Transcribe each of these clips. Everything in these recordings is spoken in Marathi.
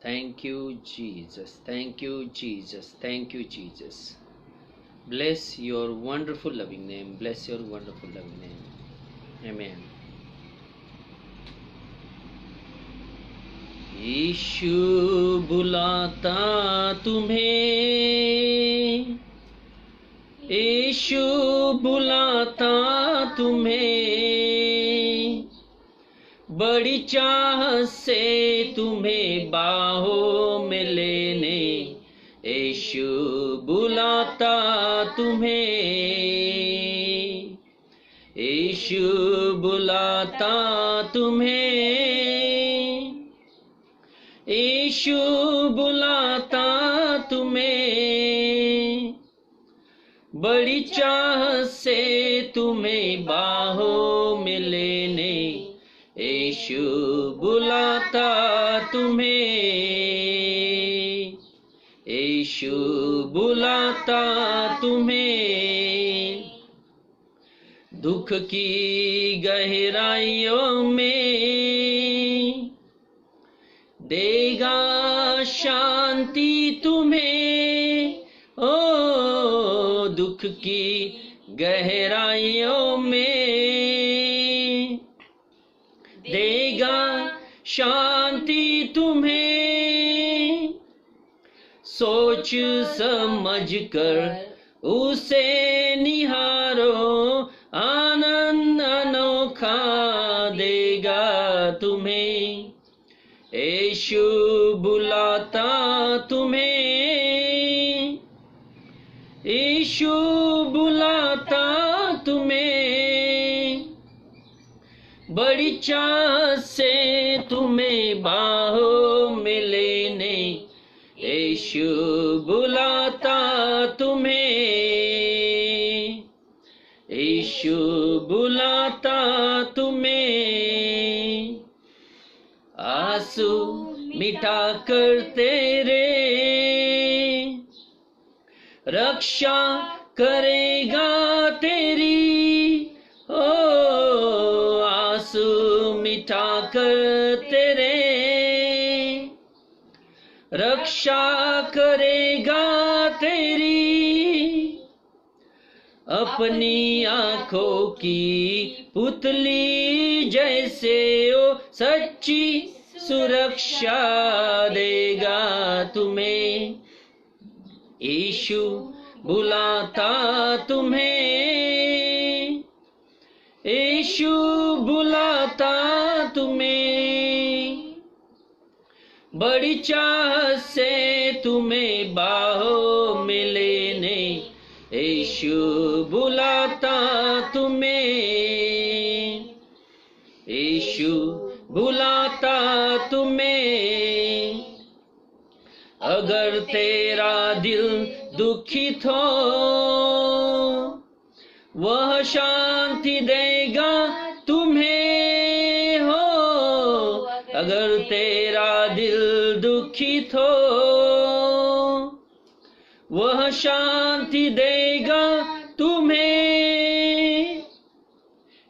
Thank you, Jesus. Thank you, Jesus. Thank you, Jesus. Bless your wonderful loving name. Bless your wonderful loving name. Amen. यीशु बुलाता तुम्हें, यीशु बुलाता तुम्हें, बड़ी चाह से तुम्हें बाहों में लेने, यीशु बुलाता तुम्हें, यीशु बुलाता तुम्हें, यीशु बुलाता तुम्हें, बड़ी चाह से तुम्हें बाहों में लेने, यीशु बुलाता तुम्हें, यीशु बुलाता तुम्हें। दुख की गहराइयों में देगा शांति तुम्हें, ओ दुख की गहराइयों में देगा शांति तुम्हें। सोच समझ कर उसे निहारो, आनंद अनोखा देगा तुम्हें, यीशु बुलाता तुम्हें, यीशु बुलाता तुम्हें, बड़ी चाह से तुम्हें बाहों में लेने, यीशु बुलाता तुम्हें, यीशु बुलाता तुम्हें। आंसू मिटा कर तेरे रक्षा करेगा तेरी, ओ आंसू मिटा कर तेरे रक्षा करेगा तेरी। अपनी आंखों की पुतली जैसे ओ सच्ची सुरक्षा देगा तुम्हें, यीशु बुलाता तुम्हें, यीशु बुलाता तुम्हें, बड़ी चाह से तुम्हें बाहों में लेने, यीशु बुलाता तुम्हें, यीशु बुलाता तुम्हें। अगर तेरा दिल दुखित हो, वह शांति देगा तुम्हें, हो अगर तेरा दिल दुखित हो, वह शांति देगा तुम्हें।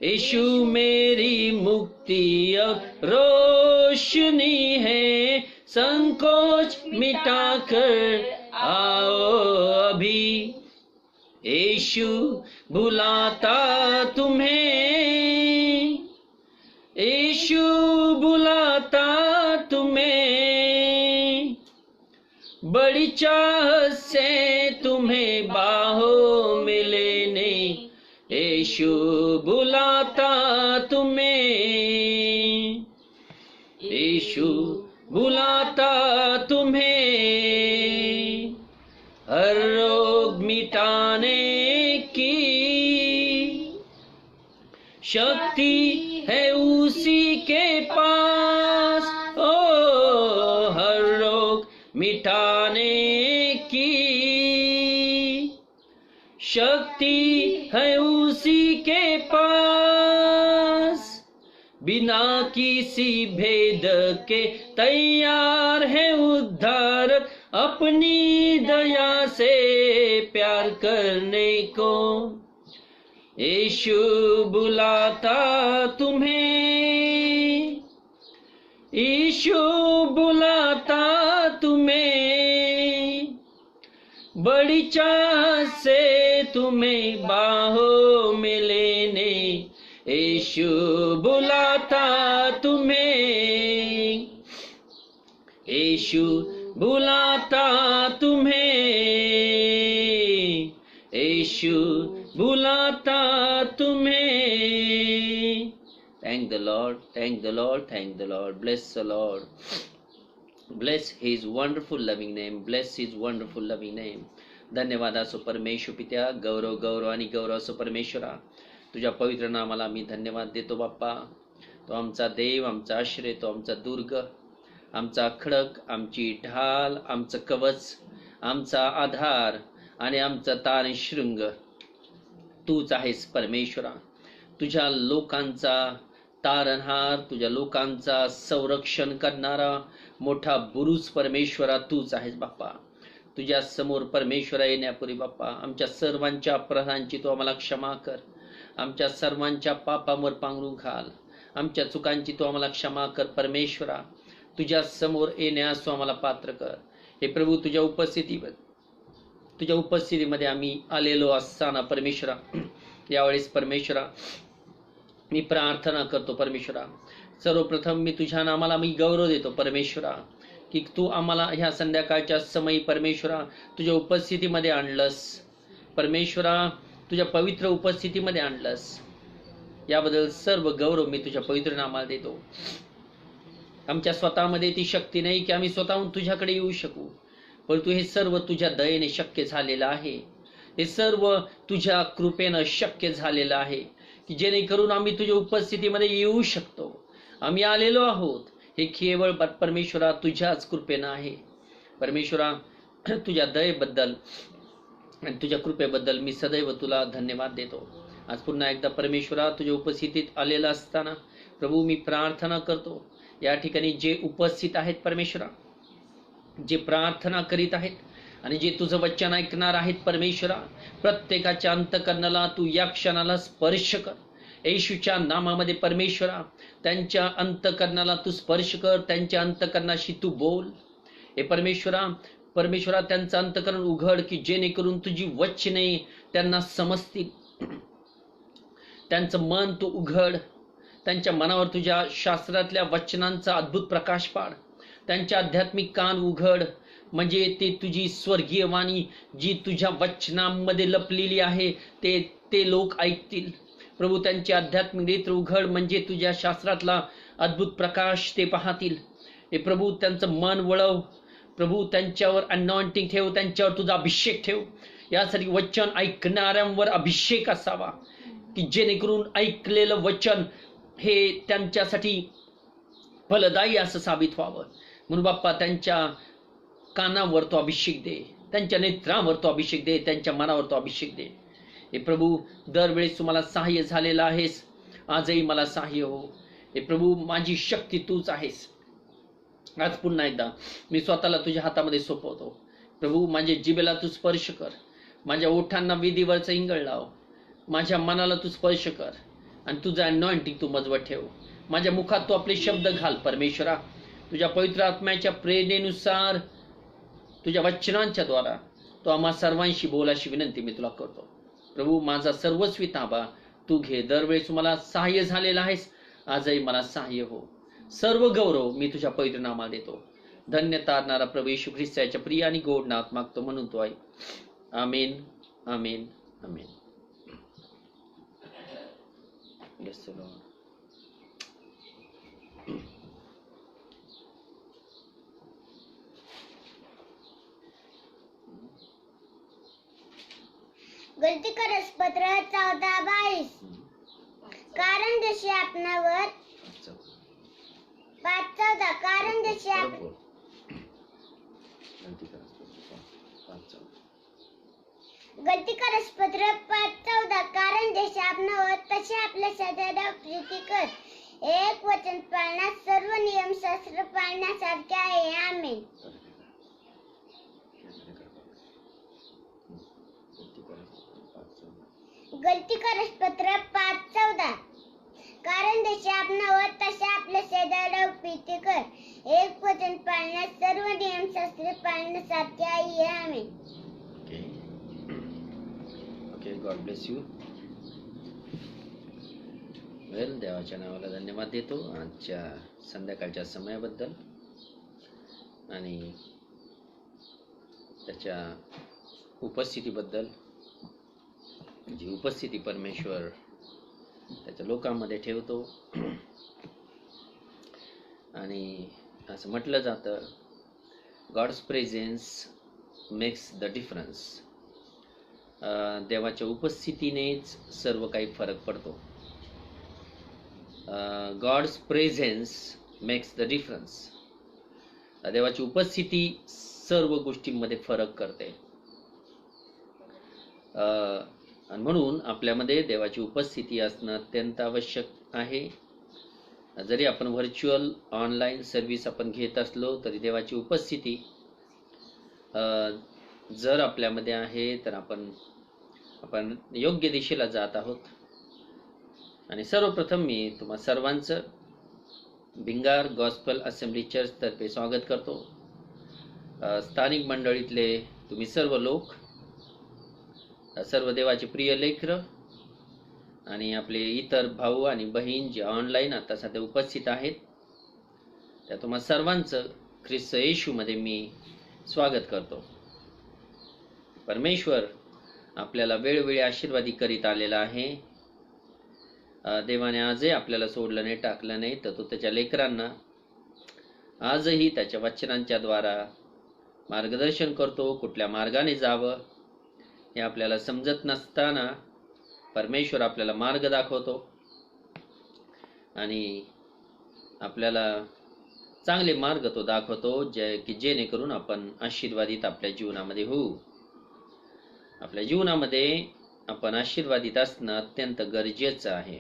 यीशु मेरी मुक्ति अब रोशनी है, संकोच मिटाकर आओ अभी, यीशु बुलाता तुम्हें, यीशु बुलाता तुम्हें, बड़ी चाह से तुम्हें बाहों में लेने, यीशु बुलाता तुम्हें, यीशु बुलाता तुम्हें। हर रोग मिटाने की शक्ति है उसी के पास, ओ हर रोग मिटाने की शक्ति है उसी के पास। बिना किसी भेद के तैयार है उद्धारक, अपनी दया से प्यार करने को, यीशु बुलाता तुम्हें, यीशु बुलाता चाह से तुम्हें बाहों में लेने यीशु बुलाता तुम्हें, यीशु बुलाता तुम्हें, यीशु बुलाता तुम्हें। Thank the Lord, thank the Lord, thank the Lord. Bless the Lord. Bless his wonderful loving name. Bless his wonderful loving name. धन्यवाद असो परमेश्वर पित्या, गौरव गौरव आणि गौरव असो परमेश्वरा, तुझ्या पवित्र नामाला मी धन्यवाद देतो बाप्पा. तो आमचा देव, आमचा आश्रय, तो आमचा दुर्ग, आमचा खडक, आमची ढाल, आमचं कवच, आमचा आधार आणि आमचा तार शृंग तूच आहेस परमेश्वरा. तुझ्या लोकांचा तारणहार, तुझ्या लोकांचा संरक्षण करणारा मोठा बुरुज परमेश्वरा तूच आहेस बाप्पा. तुझ्या समोर परमेश्वरा येण्यापूर्वी बाप्पा आमच्या सर्वांच्या अपराधांची तू आम्हाला क्षमा कर. आमच्या सर्वांच्या पापांवर पांघरून घाल. आमच्या चुकांची तू आम्हाला क्षमा कर परमेश्वरा. तुझ्या समोर येण्यास तू आम्हाला पात्र कर. हे प्रभू, तुझ्या उपस्थितीमध्ये आम्ही आलेलो असताना परमेश्वरा, यावेळेस परमेश्वरा मी प्रार्थना करतो परमेश्वरा. सर्वप्रथम मी तुझ्या नामाला मी गौरव देतो परमेश्वरा, की तू आम्हाला ह्या संध्याकाळच्या समयी परमेश्वरा तुझ्या उपस्थितीमध्ये आणलंस परमेश्वरा, तुझ्या पवित्र उपस्थितीमध्ये आणलंस. याबद्दल सर्व गौरव मी तुझ्या पवित्र नामाला देतो. आमच्या स्वतःमध्ये ती शक्ती नाही की आम्ही स्वतःहून तुझ्याकडे येऊ शकू, परंतु हे सर्व तुझ्या दयेने शक्य झालेलं आहे. हे सर्व तुझ्या कृपेनं शक्य झालेलं आहे, की जेणेकरून आम्ही तुझ्या उपस्थितीमध्ये येऊ शकतो. आम्ही आलेलो आहोत हे केवळ परमेश्वरा तुझ्याच कृपेनं आहे. परमेश्वरा, तुझ्या दयेबद्दल आणि तुझ्या कृपेबद्दल मी सदैव तुला धन्यवाद देतो. आज पुन्हा एकदा परमेश्वरा तुझ्या उपस्थितीत आलेला असताना प्रभू मी प्रार्थना करतो, या ठिकाणी जे उपस्थित आहेत परमेश्वरा, जे प्रार्थना करीत आहेत आणि जे तुझं वचन ऐकणार आहेत परमेश्वरा, प्रत्येकाच्या अंतकरणाला तू या क्षणाला स्पर्श कर. येशूच्या नामामध्ये परमेश्वरा त्यांच्या अंतकरणाला तू स्पर्श कर. त्यांच्या अंतकरणाशी तू बोल. हे परमेश्वरा त्यांचं अंतकरण उघड, की जेणेकरून तुझी वचने त्यांना समजतील. त्यांचं मन तू उघड. त्यांच्या मनावर तुझ्या शास्त्रातल्या वचनांचा अद्भुत प्रकाश पाड. त्यांच्या आध्यात्मिक कान उघड, म्हणजे ते तुझी स्वर्गीय वाणी जी तुझ्या वचनांमध्ये लपलेली आहे ते लोक ऐकतील. प्रभू, त्यांचे आध्यात्मिक नेत्र उघड, म्हणजे तुझ्या शास्त्रातला अद्भुत प्रकाश ते पाहतील. हे प्रभू, त्यांचं मन वळव. प्रभू, त्यांच्यावर अनॉइंटिंग ठेव, त्यांच्यावर तुझा अभिषेक ठेव. यासाठी वचन ऐकणाऱ्यांवर अभिषेक असावा, की जेणेकरून ऐकलेलं वचन हे त्यांच्यासाठी फलदायी असं साबित व्हावं. म्हणून बाप्पा, त्यांच्या कानावर तो अभिषेक दे, त्यांच्या नेत्रांवर तो अभिषेक दे, त्यांच्या मनावर तो अभिषेक दे. हे प्रभू, दरवेळेस तुम्हाला सहाय्य झालेला आहेस, आजही मला सहाय्य हो. हे प्रभू, माझी शक्ती तूच आहेस. आज पुन्हा एकदा मी स्वतःला तुझ्या हातामध्ये सोपवतो. प्रभू, माझ्या जिभेला तू स्पर्श कर. माझ्या ओठांना विधीवरचं इंगळ लाव. माझ्या मनाला तू स्पर्श कर आणि तुझं अनॉइंटिंग तू मजबूत ठेव. माझ्या मुखात तू आपले शब्द घाल परमेश्वरा. तुझ्या पवित्र आत्म्याच्या प्रेरणेनुसार, तुझ्या वचनांच्या द्वारा तो आम्हा सर्वांशी बोल, अशी विनंती मी तुला करतो. प्रभू, माझा सर्वस्वी ताबा तू घे. दरवेळेस मला सहाय्य झालेला आहेस, आजही मला सहाय्य हो. सर्व गौरव मी तुझ्या पवित्र नामाला देतो. धन्य तारणारा प्रभू येशू ख्रिस्ताच्या प्रिय आणि गोड नामात मागतो म्हणून तो आहे. आमेन, आमेन, आमेन. Bless the Lord. गलती करसपत्र 14:22. कारण जशी आपणावर 5:14. कारण जशी गलती करसपत्र 5:14. कारण जशी आपणावर तशी आपल्या सदैव प्रीती कर. एक वचन पाळण्यास सर्व नियमशास्त्र पाळण्यासारखे आहे. आमेन. गलती करसपत्र 5:14. कारण जशी आपणावर तसे आपल्या सदैव प्रीती कर. एक वचन पाळण्यास सर्व नियमशास्त्र पाळण्यासारखे आहे. आमेन. Okay, God bless you. Well, देवाच्या नावाला धन्यवाद देतो आजच्या संध्याकाळच्या समयाबद्दल आणि त्याच्या उपस्थितीबद्दल. जी उपस्थिती परमेश्वर त्याच्या लोकांमध्ये ठेवतो. आणि असं म्हटलं जातं, God's presence makes the difference. देवाच्या उपस्थितीनेच सर्व काही फरक पडतो. God's presence makes the difference. देवाची उपस्थिती सर्व गोष्टींमध्ये फरक करते. आणि म्हणून आपल्यामध्ये देवाची उपस्थिती असणं अत्यंत आवश्यक आहे. जरी आपण व्हर्च्युअल ऑनलाईन सर्व्हिस आपण घेत असलो तरी देवाची उपस्थिती जर आपल्यामध्ये आहे तर आपण योग्य दिशेला जात आहोत. आणि सर्वप्रथम मी तुम्हा सर्वांचं भिंगार गॉस्पल असेंब्ली चर्च तर्फे स्वागत करतो. स्थानिक मंडळीतले तुम्ही सर्व लोक, सर्व देवाचे प्रिय लेकरं आणि आपले इतर भाऊ आणि बहीण जे ऑनलाईन आता सध्या उपस्थित आहेत, त्या तुम्हा सर्वांचं ख्रिस्त येशूमध्ये मी स्वागत करतो. परमेश्वर आपल्याला वेळोवेळी आशीर्वादी करीत आलेला आहे. देवाने आजही आपल्याला सोडलं नाही, टाकलं नाही, तर तो त्याच्या लेकरांना आजही त्याच्या वचनांच्या द्वारा मार्गदर्शन करतो. कुठल्या मार्गाने जावं हे आपल्याला समजत नसताना परमेश्वर आपल्याला मार्ग दाखवतो आणि आपल्याला चांगले मार्ग तो दाखवतो जेणेकरून आपण आशीर्वादित आपल्या जीवनामध्ये होऊ. आपल्या जीवनामध्ये आपण आशीर्वादित असणं अत्यंत गरजेचं आहे.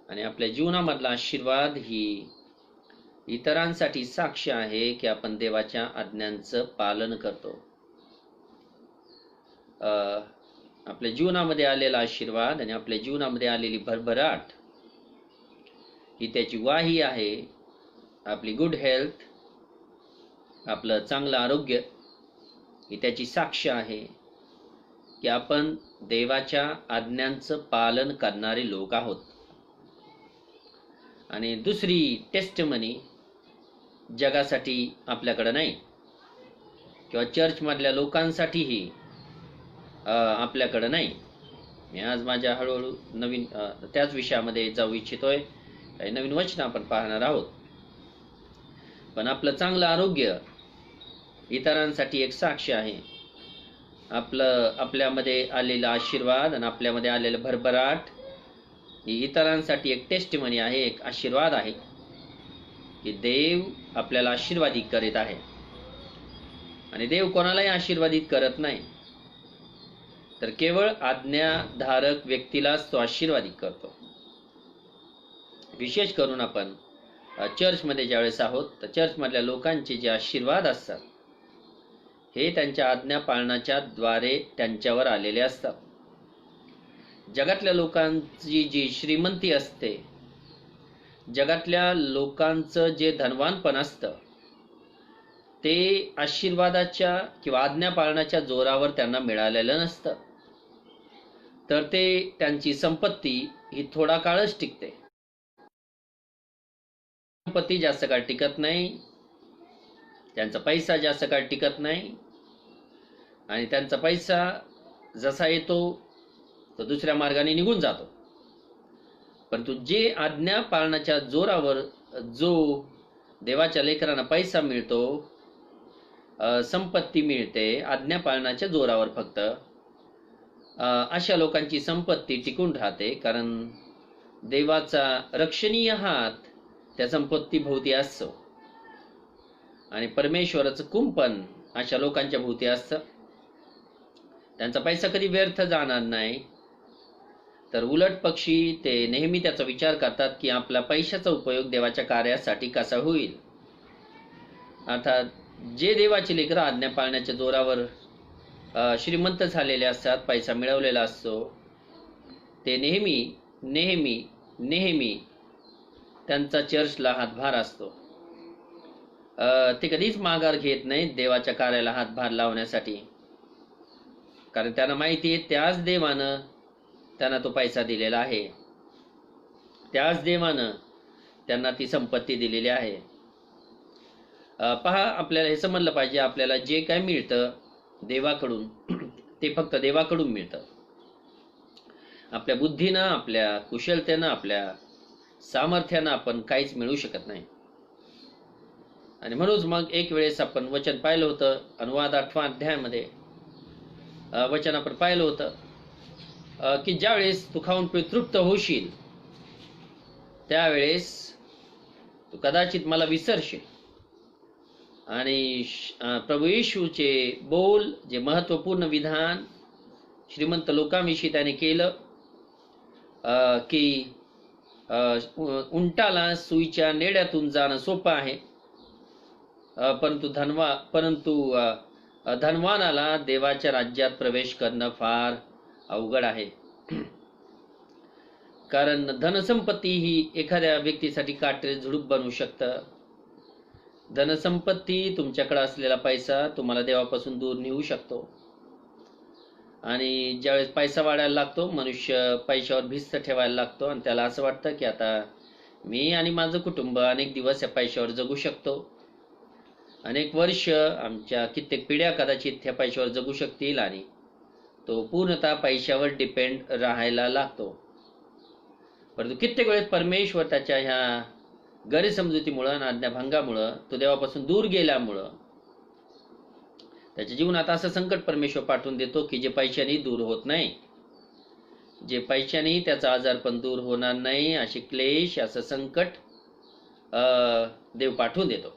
आणि आपल्या जीवनामधला आशीर्वाद ही इतरांसाठी साक्ष आहे की आपण देवाच्या आज्ञांचं पालन करतो. आपल्या जीवनामध्ये आलेला आशीर्वाद आणि आपल्या जीवनामध्ये आलेली भरभराट ही त्याची ग्वाही आहे. आपली गुड हेल्थ, आपलं चांगलं आरोग्य ही त्याची साक्ष आहे की आपण देवाच्या आज्ञांचं पालन करणारे लोक आहोत. आणि दुसरी टेस्टमनी जगासाठी आपल्याकडे नाही किंवा चर्चमधल्या लोकांसाठीही आपल्याकडे नाही. मी आज माझ्या हळूहळू नवीन त्याच विषयामध्ये जाऊ इच्छितोय. काही नवीन वचन आपण पाहणार आहोत. पण आपलं चांगलं आरोग्य इतरांसाठी एक साक्ष आहे. आपल्यामध्ये आलेला आशीर्वाद आणि आपल्यामध्ये आलेलं भरभराट ही इतरांसाठी एक टेस्टिमनी आहे, एक आशीर्वाद आहे की देव आपल्याला आशीर्वादित करीत आहे. आणि देव कोणालाही आशीर्वादित करत नाही, तर केवळ आज्ञाधारक व्यक्तीलाच तो आशीर्वादित करतो. विशेष करून आपण चर्चमध्ये ज्यावेळेस आहोत तर चर्चमधल्या लोकांचे जे आशीर्वाद असतात हे त्यांच्या आज्ञा पाळण्याच्या द्वारे त्यांच्यावर आलेले असतात. जगातल्या लोकांची जी श्रीमंती असते, जगातल्या लोकांचं जे धनवानपण असतं ते आशीर्वादाच्या किंवा आज्ञा पाळण्याच्या जोरावर त्यांना मिळालेलं नसतं, तर ते त्यांची संपत्ती ही थोडा काळच टिकते. संपत्ती जास्त काळ टिकत नाही, त्यांचा पैसा जास्त काळ टिकत नाही. आणि त्यांचा पैसा जसा येतो तो दुसऱ्या मार्गाने निघून जातो. परंतु जे आज्ञा पाळण्याच्या जोरावर जो देवाच्या लेकरांना पैसा मिळतो, संपत्ती मिळते आज्ञा पाळण्याच्या जोरावर, फक्त अशा लोकांची संपत्ती टिकून राहते. कारण देवाचा रक्षणीय हात त्या संपत्ती भोवती असतो आणि परमेश्वराचं कुंपण अशा लोकांच्या भोवती असतं. त्यांचा पैसा कधी व्यर्थ जाणार नाही, तर उलट पक्षी ते नेहमी त्याचा विचार करतात की आपल्या पैशाचा उपयोग देवाच्या कार्यासाठी कसा होईल. अर्थात जे देवाचे लेकरं आज्ञा पाळण्याच्या जोरावर श्रीमंत झालेले असतात, पैसा मिळवलेला असतो, ते नेहमी नेहमी नेहमी त्यांचा चर्चला हातभार असतो. ते कधीच माघार घेत नाहीत देवाच्या कार्याला हातभार लावण्यासाठी. कारण त्यांना माहिती आहे त्याच देवानं त्यांना तो पैसा दिलेला आहे, त्याच देवानं त्यांना ती संपत्ती दिलेली आहे. पहा, आपल्याला हे समजलं पाहिजे, आपल्याला जे काय मिळतं देवाकडून ते फक्त देवाकडून मिळतं. आपल्या बुद्धीनं, आपल्या कुशलतेनं, आपल्या सामर्थ्यानं आपण काहीच मिळू शकत नाही. आणि म्हणूनच मग एक वेळेस आपण वचन पाहिलं होतं, अनुवाद 8व्या अध्यायामध्ये वचन आपण पाहिलं होतं की ज्यावेळेस तू खाऊन पिऊन तृप्त होशील त्यावेळेस तू कदाचित मला विसरशील. आणि प्रभू येशूचे बोल, जे महत्वपूर्ण विधान श्रीमंत लोकांविषयी त्याने केलं की उंटाला सुईच्या नेड्यातून जाणं सोपं आहे, परंतु धनवानाला देवाच्या राज्यात प्रवेश करणं फार अवघड आहे. कारण धनसंपत्ती ही एखाद्या व्यक्तीसाठी काटेरी झुडूप बनवू शकतं. धनसंपत्ती, तुमच्याकडे असलेला पैसा तुम्हाला देवापासून दूर नेऊ शकतो. आणि ज्यावेळेस पैसा वाढायला लागतो, मनुष्य पैशावर भिस्त ठेवायला लागतो आणि त्याला असं वाटतं की आता मी आणि माझं कुटुंब अनेक दिवस या पैशावर जगू शकतो, अनेक वर्ष, आमच्या कित्येक पिढ्या कदाचित त्या पैशावर जगू शकतील, आणि तो पूर्णतः पैशावर डिपेंड राहायला लागतो. परंतु कित्येक वेळेस परमेश्वर त्याच्या ह्या गैरसमजुतीमुळं आणि आज्ञाभंगामुळं, तो देवापासून दूर गेल्यामुळं त्याच्या जीवनात असं संकट परमेश्वर पाठवून देतो की जे पैशाने दूर होत नाही, जे पैशाने त्याचा आजार पण दूर होणार नाही, असे क्लेश, असं संकट देव पाठवून देतो.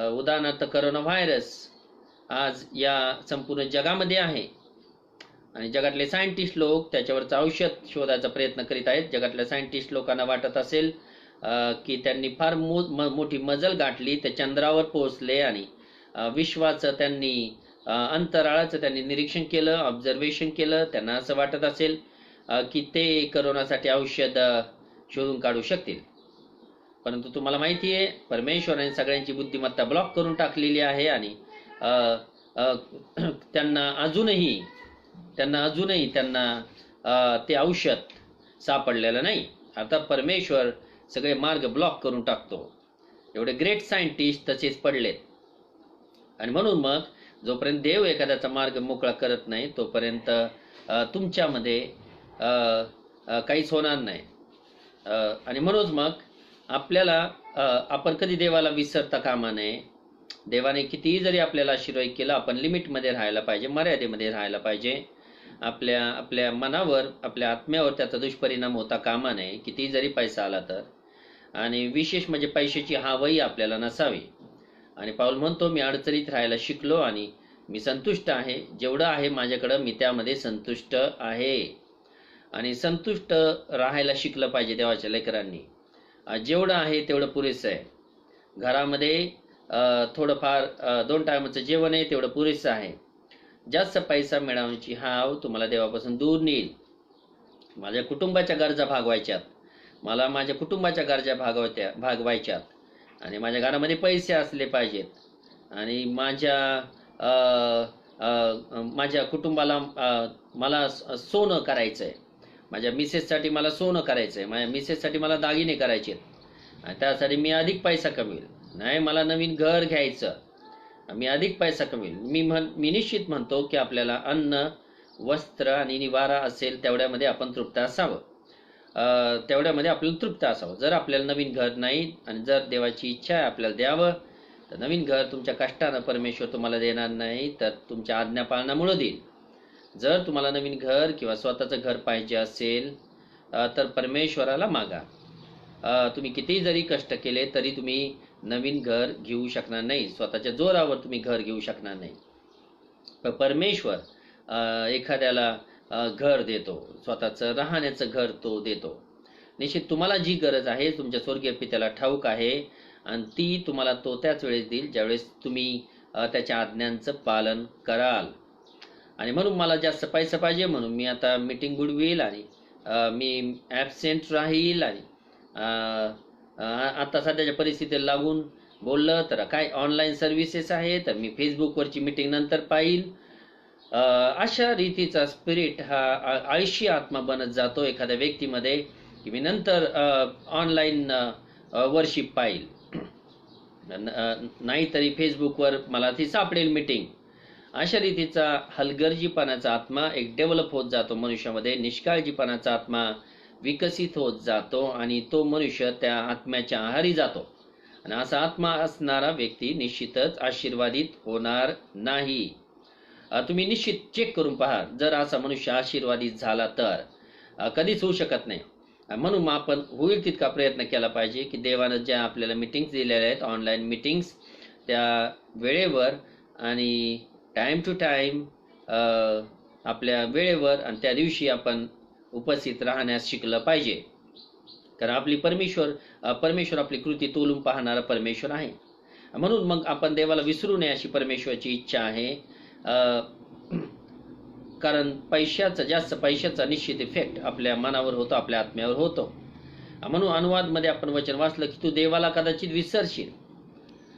उदाहरणार्थ करोना व्हायरस आज या संपूर्ण जगामध्ये आहे आणि जगातले सायंटिस्ट लोक त्याच्यावरचं औषध शोधायचा प्रयत्न करीत आहेत. जगातल्या सायंटिस्ट लोकांना वाटत असेल की त्यांनी फार मोठी मजल गाठली, ते चंद्रावर पोहोचले आणि विश्वाचं त्यांनी अंतराळाचं त्यांनी निरीक्षण केलं, ऑब्झर्वेशन केलं. त्यांना असं वाटत असेल की ते करोनासाठी औषध शोधून काढू शकतील. परंतु तुम्हाला माहिती आहे, परमेश्वराने सगळ्यांची बुद्धिमत्ता ब्लॉक करून टाकलेली आहे आणि त्यांना अजूनही ते औषध सापडलेलं नाही. आता परमेश्वर सगळे मार्ग ब्लॉक करून टाकतो. एवढे ग्रेट सायंटिस्ट तसेच पडलेत. आणि म्हणून मग जोपर्यंत देव एखाद्याचा मार्ग मोकळा करत नाही तोपर्यंत तुमच्यामध्ये काहीच होणार नाही. आणि म्हणूनच मग आपल्याला आपण कधी देवाला विसरता कामा नये. देवाने कितीही जरी आपल्याला आशीर्वाद केला, आपण लिमिटमध्ये राहायला पाहिजे, मर्यादेमध्ये राहायला पाहिजे. आपल्या मनावर, आपल्या आत्म्यावर त्याचा दुष्परिणाम होता कामा नये, कितीही जरी पैसा आला तर. आणि विशेष म्हणजे पैशाची हावही आपल्याला नसावी. आणि पाऊल म्हणतो, मी अडचणीत राहायला शिकलो आणि मी संतुष्ट आहे. जेवढं आहे माझ्याकडं मी त्यामध्ये संतुष्ट आहे. आणि संतुष्ट राहायला शिकलं पाहिजे देवाच्या लेकरांनी. जेवढं आहे तेवढं पुरेसं आहे. घरामध्ये थोडंफार 2 टायमाचं जेवण आहे तेवढं पुरेसं आहे. जास्त पैसा मिळवण्याची हाव तुम्हाला देवापासून दूर नेईल. माझ्या कुटुंबाच्या गरजा भागवायच्यात, मला माझ्या कुटुंबाच्या गरजा भागवायच्यात आणि माझ्या घरामध्ये पैसे असले पाहिजेत आणि माझ्या कुटुंबाला मला सोनं करायचं आहे. माझ्या मिसेससाठी मला सोनं करायचं आहे, माझ्या मिसेससाठी मला दागिने करायचे आहेत आणि त्यासाठी मी अधिक पैसा कमवेल. नाही, मला नवीन घर घ्यायचं, मी अधिक पैसा कमवेल. मी निश्चित म्हणतो की आपल्याला अन्न, वस्त्र आणि निवारा असेल तेवढ्यामध्ये आपण तृप्त असावं, तेवढ्यामध्ये आपल्याला तृप्त असावं. जर आपल्याला नवीन घर नाही आणि जर देवाची इच्छा आहे आपल्याला द्यावं, तर नवीन घर तुमच्या कष्टानं परमेश्वर तुम्हाला देणार नाही, तर तुमच्या आज्ञापालनामुळं देईल. जर तुम्हाला नवीन घर किंवा स्वतःचं घर पाहिजे असेल तर परमेश्वराला मागा. तुम्ही कितीही जरी कष्ट केले तरी तुम्ही नवीन घर घेऊ शकणार नाही, स्वतःच्या जोरावर तुम्ही घर घेऊ शकणार नाही. परमेश्वर एखाद्याला घर देतो, स्वतःचं राहण्याचं घर तो देतो. निश्चित तुम्हाला जी गरज आहे तुमच्या स्वर्गीय पित्याला ठाऊक आहे आणि ती तुम्हाला तो त्याच वेळेस देईल ज्यावेळेस तुम्ही त्याच्या आज्ञांचं पालन कराल. आणि म्हणून मला जास्त पैसा पाहिजे म्हणून मी आता मीटिंग बुडवील आणि मी ॲबसेंट राहील आणि आता सध्याच्या परिस्थितीला लागून बोललं तर काय ऑनलाईन सर्व्हिसेस आहे तर मी फेसबुकवरची मीटिंग नंतर पाहिल. अशा रीतीचा स्पिरिट हा आळशी आत्मा बनत जातो एखाद्या व्यक्तीमध्ये, की मी नंतर ऑनलाईन वर्शिप पाहिल, नाहीतरी फेसबुकवर मला ती सापडेल मीटिंग. अशा रीतीचा हलगर्जीपणाचा आत्मा एक डेव्हलप होत जातो मनुष्यामध्ये. निष्काळजीपणाचा आत्मा विकसित होत जातो आणि तो मनुष्य त्या आत्म्याच्या आहारी जातो. आणि असा आत्मा असणारा व्यक्ती निश्चितच आशीर्वादित होणार नाही. तुम्ही निश्चित चेक करून पहा, जर असा मनुष्य आशीर्वादित झाला तर कधीच होऊ शकत नाही. म्हणून मग आपण होईल तितका प्रयत्न केला पाहिजे की देवानं ज्या आपल्याला मीटिंग्स दिलेल्या आहेत, ऑनलाईन मीटिंग्स, त्या वेळेवर आणि टाईम टू टाईम आपल्या वेळेवर आणि त्या दिवशी आपण उपस्थित राहण्यास शिकलं पाहिजे. कारण आपली परमेश्वर आपली कृती तोलून पाहणारा परमेश्वर आहे. म्हणून मग आपण देवाला विसरू नये अशी परमेश्वराची इच्छा आहे. कारण पैशाचा निश्चित इफेक्ट आपल्या मनावर होतो, आपल्या आत्म्यावर होतो. म्हणून अनुवादमध्ये आपण वचन वाचलं की तू देवाला कदाचित विसरशील.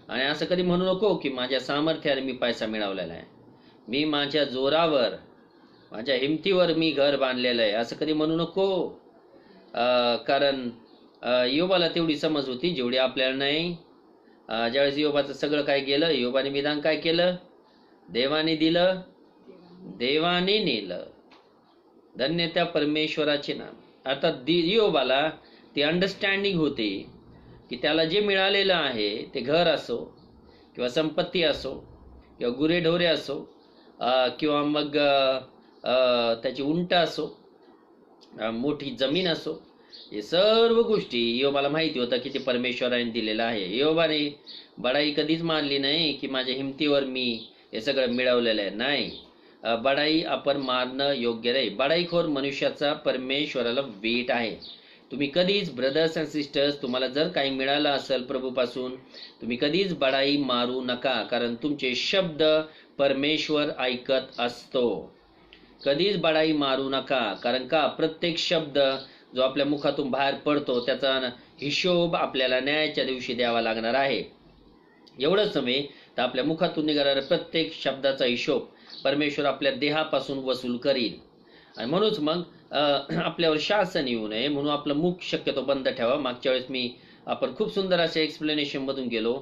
आणि असं कधी म्हणू नको की माझ्या सामर्थ्याने मी पैसा मिळवलेला आहे, मी माझ्या जोरावर, माझ्या हिमतीवर मी घर बांधलेलं आहे, असं कधी म्हणू नको. कारण योबाला तेवढी समज होती जेवढी आपल्याला नाही. ज्यावेळेस योबाचं सगळं काय गेलं, योबाने विधान काय केलं? देवाने दिलं, देवाने नेलं. धन्य त्या परमेश्वराचे नाम. आता योबाला ती अंडरस्टँडिंग होती की त्याला जे मिळालेलं आहे, ते घर असो किंवा संपत्ती असो किंवा गुरेढोरे असो किंवा मग त्याची उंट असो, मोठी जमीन असो, हे सर्व गोष्टी योबाला माहिती होतं की ते परमेश्वराने दिलेलं आहे. योबाने बडाई कधीच मानली नाही की माझ्या हिमतीवर मी हे सगळं मिळवलेलं आहे. नाही, बडाई आपण मारणं योग्य नाही. बडाईखोर मनुष्याचा परमेश्वराला वेट आहे. तुम्ही कधीच ब्रदर्स अँड सिस्टर्स, तुम्हाला जर काही मिळालं असेल प्रभूपासून, तुम्ही कधीच बडाई मारू नका. कारण तुमचे शब्द परमेश्वर ऐकत असतो. कधीच बडाई मारू नका. कारण का? प्रत्येक शब्द जो आपल्या मुखातून बाहेर पडतो त्याचा हिशोब आपल्याला न्यायाच्या दिवशी द्यावा लागणार आहे. एवढंच नव्हे तर आपल्या मुखातून निघणाऱ्या प्रत्येक शब्दाचा हिशोब परमेश्वर आपल्या देहापासून वसूल करील. आणि म्हणूनच मग आपल्यावर शासन येऊ नये म्हणून आपलं मुख शक्यतो बंद ठेवा. मागच्या वेळेस आपण खूप सुंदर अशा एक्सप्लेनेशन मधून गेलो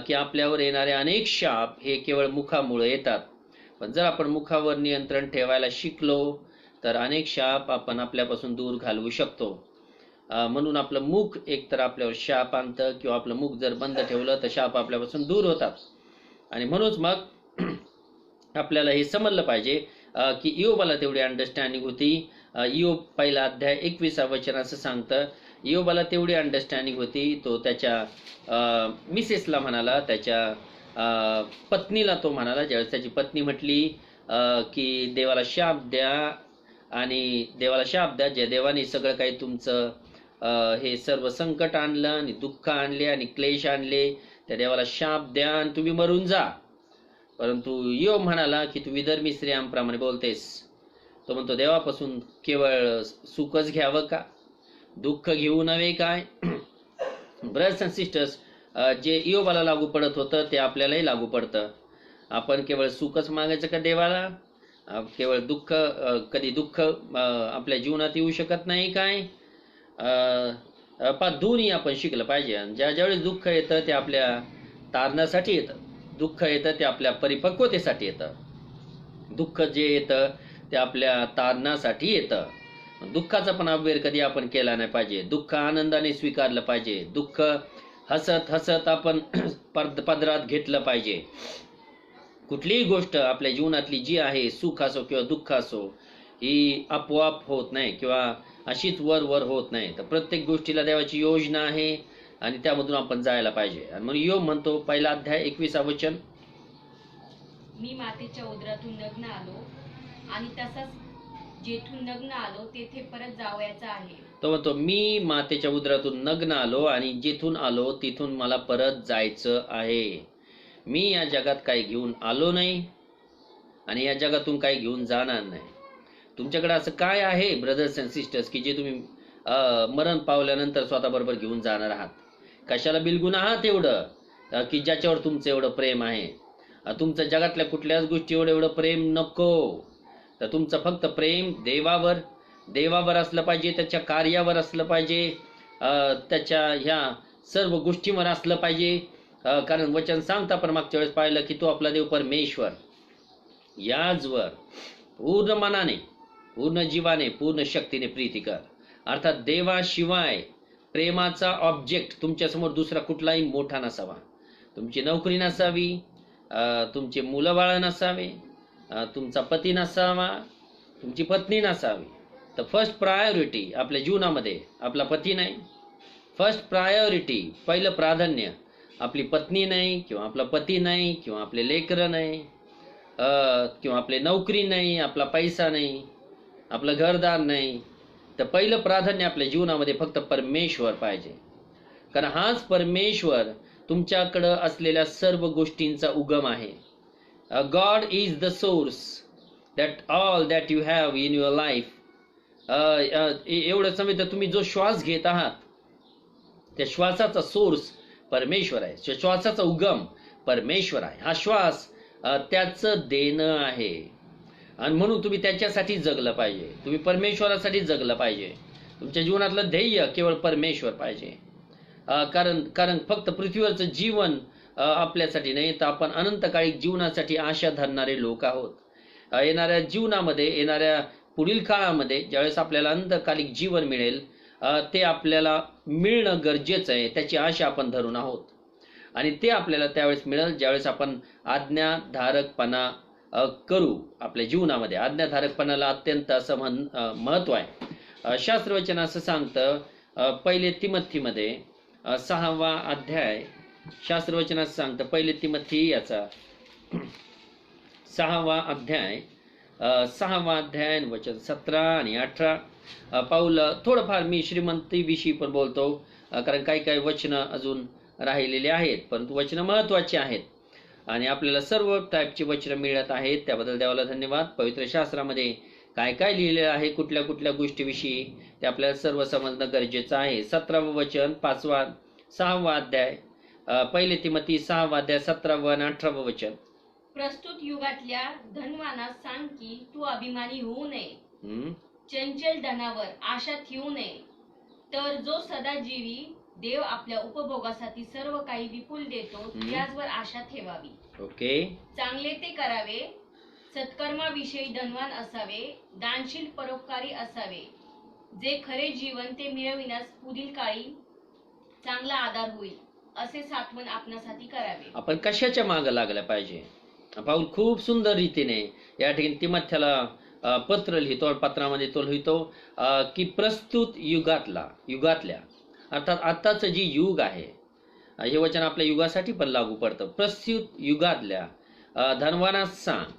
की आपल्यावर येणारे अनेक शाप हे केवळ मुखामुळे येतात. पण जर आपण मुखावर नियंत्रण ठेवायला शिकलो तर अनेक शाप आपण आपल्यापासून दूर घालवू शकतो. म्हणून आपलं मुख एकतर आपल्यावर शाप आणतं किंवा आपलं मुख जर बंद ठेवलं तर शाप आपल्यापासून दूर होतात. आणि म्हणूनच मग आपल्याला हे समजलं पाहिजे की इयोबाला तेवढी अंडरस्टँडिंग होती. इयोब पहिला अध्याय 21 वचन असं सांगतं, इयोबाला तेवढी अंडरस्टँडिंग होती. तो त्याच्या मिसेसला म्हणाला, त्याच्या पत्नीला तो म्हणाला, ज्यावेळेस त्याची पत्नी म्हटली की देवाला शाप द्या आणि देवाला शाप द्या, ज्या देवाने सगळं काही तुमचं हे सर्व संकट आणलं आणि दुःख आणले आणि क्लेश आणले, त्या देवाला शाप द्या आणि तुम्ही मरून जा. परंतु इयोब म्हणाला की तू विधर्मी स्त्रियांप्रमाणे बोलतेस. तो म्हणतो देवापासून केवळ सुखच घ्यावं का, दुःख घेऊ नव्हे काय? ब्रदर्स अँड सिस्टर्स, जे इयोबाला लागू पडत होतं ते आपल्यालाही लागू पडतं. आपण केवळ सुखच मागायचं का देवाला? केवळ दुःख, कधी दुःख आपल्या जीवनात येऊ शकत नाही काय? दोन्ही आपण शिकलं पाहिजे. ज्यावेळेस दुःख येतं ते आपल्या तारणासाठी येतं, दुःख येतं ते आपल्या परिपक्वतेसाठी येतं. दुःख जे येतं ते आपल्या तारणासाठी येतं. दुःखाचा पण अव्यय कधी आपण केला नाही पाहिजे. दुःख आनंदाने स्वीकारलं पाहिजे. दुःख हसत हसत आपण पदरात घेतलं पाहिजे. कुठलीही गोष्ट आपल्या जीवनातली जी आहे, सुख असो किंवा दुःख असो, ही आपोआप होत नाही किंवा अशीच वर होत नाही. तर प्रत्येक गोष्टीला देवाची योजना आहे आणि त्यामधून आपण जायला पाहिजे. आणि म्हणून इयोब म्हणतो, पहिला अध्याय 21 वचन, मी मातेच्या उदरातून नग्न आलो आणि तसाच जेथून नग्न आलो तेथे परत जावयाचा आहे. तो म्हणतो मी मातेच्या उदरातून नग्न आलो आणि जिथून आलो तिथून मला परत जायचं आहे. मी या जगात काही घेऊन आलो नाही आणि या जगातून काही घेऊन जाणार नाही. तुमच्याकडे असं काय आहे ब्रदर्स अँड सिस्टर्स की जे तुम्ही मरण पावल्यानंतर स्वतःबरोबर घेऊन जाणार आहात? कशाला बिलगुन आहात एवढं की ज्याच्यावर तुमचं एवढं प्रेम आहे? तुमचं जगातल्या कुठल्याच गोष्टीवर एवढं प्रेम नको. तर तुमचं फक्त प्रेम देवावर असलं पाहिजे, त्याच्या कार्यावर असलं पाहिजे, त्याच्या ह्या सर्व गोष्टींवर असलं पाहिजे. कारण वचन सांगता पण मागच्या वेळेस पाहिलं की तो आपला देव परमेश्वर याचवर पूर्ण मनाने, पूर्ण जीवाने, पूर्ण शक्तीने प्रीती कर. अर्थात देवाशिवाय प्रेमाचा ऑब्जेक्ट तुमच्यासमोर दुसरा कुठलाही मोठा नसावा. तुमची नोकरी नसावी, तुमचे मुलं बाळ नसावे, तुमचा पती नसावा, तुमची पत्नी नसावी. तर फर्स्ट प्रायोरिटी आपल्या जीवनामध्ये आपला पती नाही. फर्स्ट प्रायोरिटी, पहिलं प्राधान्य आपली पत्नी नाही, किंवा आपला पती नाही, किंवा आपले लेकरं नाही, किंवा आपली नोकरी नाही, आपला पैसा नाही, आपलं घरदार नाही. तर पहिलं प्राधान्य आपल्या जीवनामध्ये फक्त परमेश्वर पाहिजे. कारण हाच परमेश्वर तुमच्याकडं असलेल्या सर्व गोष्टींचा उगम आहे. God is the source that all that you have in your life. एवढं समजतं, तुम्ही जो श्वास घेत आहात त्या श्वासाचा सोर्स परमेश्वर आहे, श्वासाचा उगम परमेश्वर आहे. हा श्वास त्याचं देणं आहे आणि म्हणून तुम्ही त्याच्यासाठी जगलं पाहिजे. तुम्ही परमेश्वरासाठी जगलं पाहिजे. तुमच्या जीवनातलं ध्येय केवळ परमेश्वर पाहिजे. कारण फक्त पृथ्वीवरचं जीवन आपल्यासाठी नाही, तर आपण अनंतकाळी जीवनासाठी आशा धरणारे लोक आहोत. येणाऱ्या जीवनामध्ये, येणाऱ्या पुढील काळामध्ये ज्यावेळेस आपल्याला अनंतकालिक जीवन मिळेल, ते आपल्याला मिळणं गरजेचं आहे. त्याची आशा आपण धरून आहोत आणि ते आपल्याला त्यावेळेस मिळेल ज्यावेळेस आपण आज्ञाधारकपणा करू आपल्या जीवनामध्ये. आज्ञाधारकपणाला अत्यंत असं महत्व आहे. शास्त्रवचन असं सांगतं, 1 तिमोथीमध्ये 6वा अध्याय, शास्त्रवचन असं सांगतं, 1 तिमोथी याचा 6वा अध्याय वचन 17 आणि 18. पाऊल थोडंफार मी श्रीमंतीविषयी पण बोलतो, कारण काही काही वचनं अजून राहिलेले आहेत, परंतु वचनं महत्वाची आहेत आणि आपल्याला सर्व टाईपची वचनं मिळत आहेत. त्याबद्दल देवाला धन्यवाद. पवित्र शास्त्रामध्ये काय काय लिहिलेलं आहे, कुठल्या कुठल्या गोष्टीविषयी, ते आपल्याला सर्व समजणं गरजेचं आहे. 17वं वचन, 6वा अध्याय, 1 तिमोथी 6वा अध्याय, 17वं आणि 18वं वचन. प्रस्तुत युगातल्या धनवानास सांग की तू अभिमानी होऊ नये, चंचल धनावर आशा ठेवू नये, तर जो सदाजीवी देव आपल्या उपभोगासाठी सर्व काही विपुल देतो त्याचवर आशा ठेवावी. ओके. चांगले ते करावे, सत्कर्माविषयी धनवान असावे, दानशील परोपकारी असावे, जे खरे जीवन ते मिळविण्यास पुढील काळी चांगला आधार होईल असे साठवण आपणासाठी करावे. आपण कशाच्या मागे लागल्या पाहिजे? पाऊल खूप सुंदर रीतीने या ठिकाणी तिमोथीला पत्र लिहितो. पत्रामध्ये तो लिहितो की प्रस्तुत युगातल्या अर्थात आत्ताचं जे युग आहे, हे वचन आपल्या युगासाठी पण लागू पडतं. प्रस्तुत युगातल्या धनवानास सांग,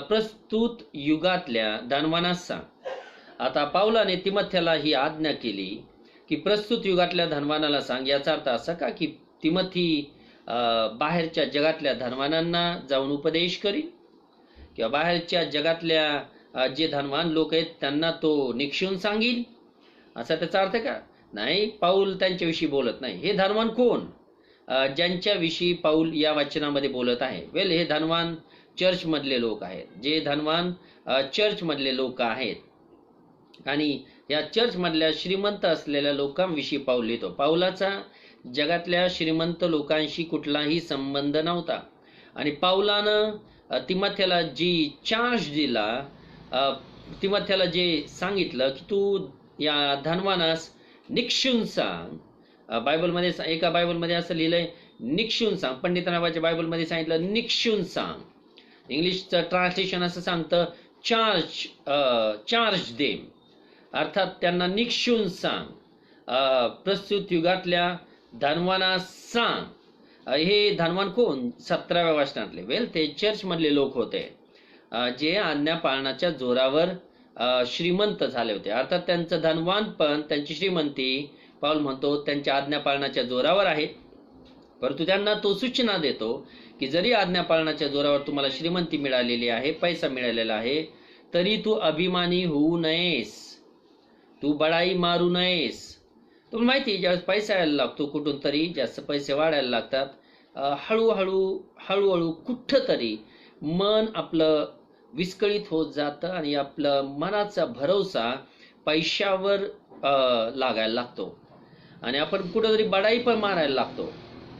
प्रस्तुत युगातल्या धनवानास सांग. आता पाऊलाने तिमोथीला ही आज्ञा केली की प्रस्तुत युगातल्या धनवानाला सांग. याचा अर्थ असा का की तिमोथी बाहेरच्या जगातल्या धनवानांना जाऊन उपदेश करील, किंवा बाहेरच्या जगातल्या जे धनवान लोक आहेत त्यांना तो निक्षून सांगील, असा त्याचा अर्थ का? नाही, पाऊल त्यांच्याविषयी बोलत नाही. हे धनवान कोण? ज्यांच्याविषयी पाऊल या वचनामध्ये बोलत आहे, हे धनवान चर्चमधले लोक आहेत. जे धनवान चर्चमधले लोक आहेत आणि या चर्चमधल्या श्रीमंत असलेल्या लोकांविषयी पाऊल लिहितो. पाऊलाचा जगातल्या श्रीमंत लोकांशी कुठलाही संबंध नव्हता आणि पाऊलानं तिमोथीला जी चार्ज दिला, तिमोथीला जे सांगितलं की तू या धनवानास निक्षून सांग. बायबलमध्ये एका बायबलमध्ये असं लिहिलंय निक्षून सांग, पंडितरावाच्या बायबलमध्ये सांगितलं निक्षून सांग. इंग्लिशचं ट्रान्सलेशन असं सांगतं चार्ज देम, अर्थात त्यांना निक्षून सांग. प्रस्तुत युगातल्या धनवानास सांग. हे धनवान कोण? 17व्या वचनातले ते चर्चमधले लोक होते जे आज्ञा पाळण्याच्या जोरावर श्रीमंत झाले होते. अर्थात त्यांचं धनवान पण, त्यांची श्रीमंती पाऊल म्हणतो त्यांच्या आज्ञा पाळण्याच्या जोरावर आहे. परंतु त्यांना तो सूचना देतो की जरी आज्ञा पाळण्याच्या जोरावर तुम्हाला श्रीमंती मिळालेली आहे, पैसा मिळालेला आहे, तरी तू अभिमानी होऊ नयेस, तू बडाई मारू नयेस. तुम्हाला माहिती आहे ज्यावेळेस पैसा यायला लागतो कुठून तरी, जास्त पैसे वाढायला लागतात, हळूहळू कुठंतरी मन आपलं विस्कळीत होत जातं आणि आपलं मनाचा भरोसा पैशावर लागायला लागतो आणि आपण कुठंतरी बडाई पण मारायला लागतो,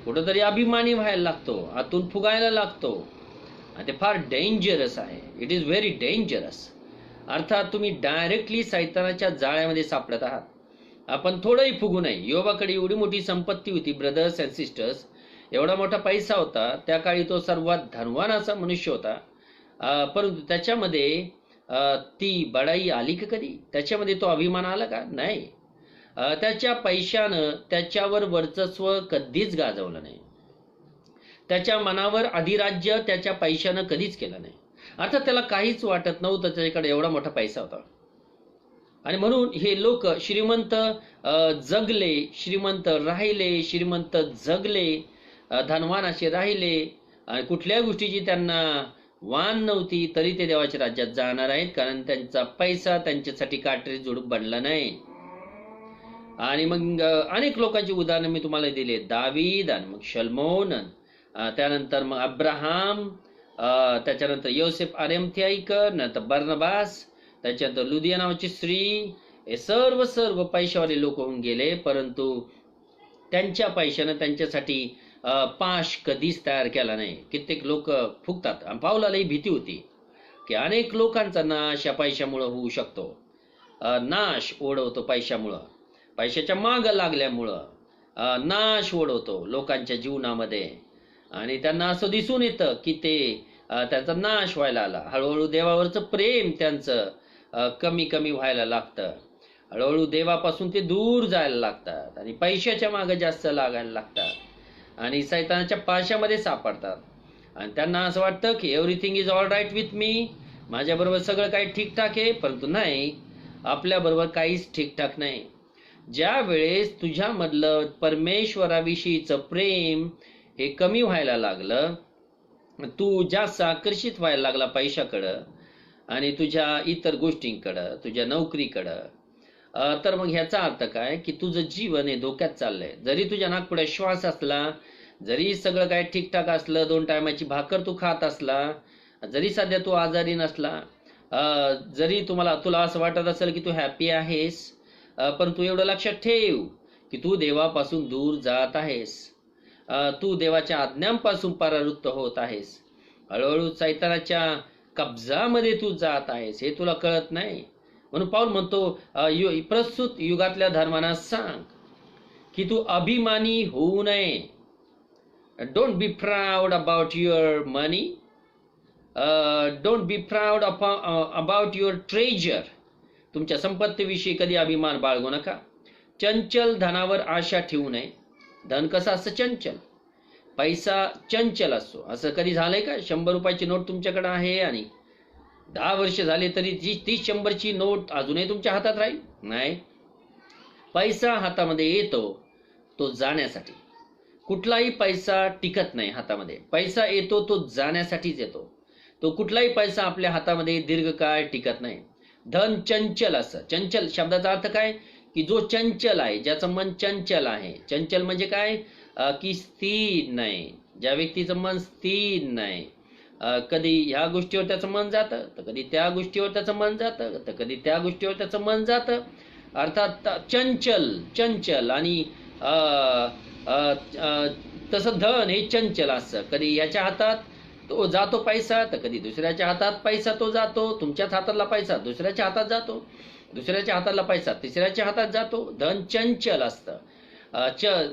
कुठंतरी अभिमानी व्हायला लागतो, आतून फुगायला लागतो आणि ते फार डेंजरस आहे. It is very dangerous. अर्थात तुम्ही डायरेक्टली सैतानाच्या जाळ्यामध्ये सापडत आहात. आपण थोडंही फुगू नये. योबाकडे एवढी मोठी संपत्ती होती ब्रदर्स अँड सिस्टर्स, एवढा मोठा पैसा होता. त्या काळी तो सर्वात धनवान असा मनुष्य होता. परंतु त्याच्यामध्ये ती बडाई आली का कधी? त्याच्यामध्ये तो अभिमान आला का? नाही. त्याच्या पैशानं त्याच्यावर वर्चस्व कधीच गाजवलं नाही. त्याच्या मनावर अधिराज्य त्याच्या पैशानं कधीच केलं नाही. अर्थात त्याला काहीच वाटत नव्हतं, त्याच्याकडे एवढा मोठा पैसा होता. आणि म्हणून हे लोक श्रीमंत जगले, श्रीमंत राहिले, श्रीमंत जगले, धनवान असे राहिले आणि कुठल्या गोष्टीची त्यांना वाण नव्हती, तरी ते देवाच्या राज्यात जाणार आहेत, कारण त्यांचा पैसा त्यांच्यासाठी काटेरी झुडूप बनला नाही. आणि मग अनेक लोकांची उदाहरणं मी तुम्हाला दिली. दावीद आणि मग शल्मोन, त्यानंतर मग अब्राहाम, त्याच्यानंतर योसेफ अरेमथियाईकर, नंतर बर्नबास, त्याच्यानंतर लुदिया नावाची स्त्री. हे सर्व पैशावाले लोक होऊन गेले, परंतु त्यांच्या पैशानं त्यांच्यासाठी पाश कधीच तयार केला नाही. कित्येक लोक फुगतात. आणि पाऊलालाही भीती होती की अनेक लोकांचा नाश या पैशामुळं होऊ शकतो. नाश ओढवतो पैशामुळं, पैशाच्या मागं लागल्यामुळं नाश ओढवतो लोकांच्या जीवनामध्ये. आणि त्यांना असं दिसून येतं की ते त्यांचा नाश व्हायला आला. हळूहळू देवावरचं प्रेम त्यांचं कमी व्हायला लागतं. हळूहळू देवापासून ते दूर जायला लागतात आणि पैशाच्या मागं जास्त लागायला लागतात आणि सैतानाच्या पाशामध्ये सापडतात. आणि त्यांना असं वाटतं की everything is all right with me, माझ्याबरोबर सगळं काही ठीकठाक आहे. परंतु नाही, आपल्याबरोबर काहीच ठीकठाक नाही. ज्या वेळेस तुझ्यामधलं परमेश्वराविषयीचं प्रेम हे कमी व्हायला लागलं, तू जास्त आकर्षित व्हायला लागला पैशाकडं आणि तुझ्या इतर गोष्टींकडं, तुझ्या नोकरीकडं, तर मग ह्याचा अर्थ काय की तुझं जीवन हे धोक्यात चाललंय. जरी तुझ्या नाकपुड्यात श्वास असला, जरी सगळं काय ठीकठाक असलं, 2 टायमाची भाकर तू खात असला, जरी सध्या तू आजारी नसला, जरी तुला असं वाटत असेल की तू हॅपी आहेस, पण तू एवढं लक्षात ठेव की तू देवापासून दूर जात आहेस. तू देवाच्या आज्ञांपासून परावृत्त होत आहेस. हळूहळू सैतानाच्या कब्जामध्ये तू जात आहेस, हे तुला कळत नाही. म्हणून पाऊल म्हणतो प्रस्तुत युगातल्या धर्मांना सांग की तू अभिमानी होऊ नये. Don't be proud about your money, don't be proud about your treasure. तुमच्या संपत्तीविषयी कधी अभिमान बाळगू नका. चंचल धनावर आशा ठेवू नये. धन कसं असतं? चंचल. पैसा चंचल असतो. असं कधी झालंय का 100 रुपयाची नोट तुमच्याकडे आहे आणि 10 वर्ष झाले तरी ती 100ची नोट अजूनही तुमच्या हातात राहील? नाही. पैसा हातामध्ये येतो तो जाण्यासाठी. कुठलाही पैसा टिकत नाही हातामध्ये. पैसा येतो तो जाण्यासाठीच येतो. तो कुठलाही पैसा आपल्या हातामध्ये दीर्घकाळ टिकत नाही. धन चंचल असतं. चंचल शब्दाचा अर्थ काय की जो चंचल आहे, ज्याचं मन चंचल आहे. चंचल म्हणजे काय की स्थिर नाही. ज्या व्यक्तीचं मन स्थिर नाही, कधी ह्या गोष्टीवर त्याचं मन जातं, तर कधी त्या गोष्टीवर त्याचं मन जातं, तर कधी त्या गोष्टीवर त्याचं मन जातं. अर्थात चंचल आणि तसं धन हे चंचल असतं. कधी याच्या हातात तो जातो पैसा, तर कधी दुसऱ्याच्या हातात पैसा तो जातो. तुमच्याच हातातला पैसा दुसऱ्याच्या हातात जातो, दुसऱ्याच्या हातातला पैसा तिसऱ्याच्या हातात जातो. धन चंचल असतं.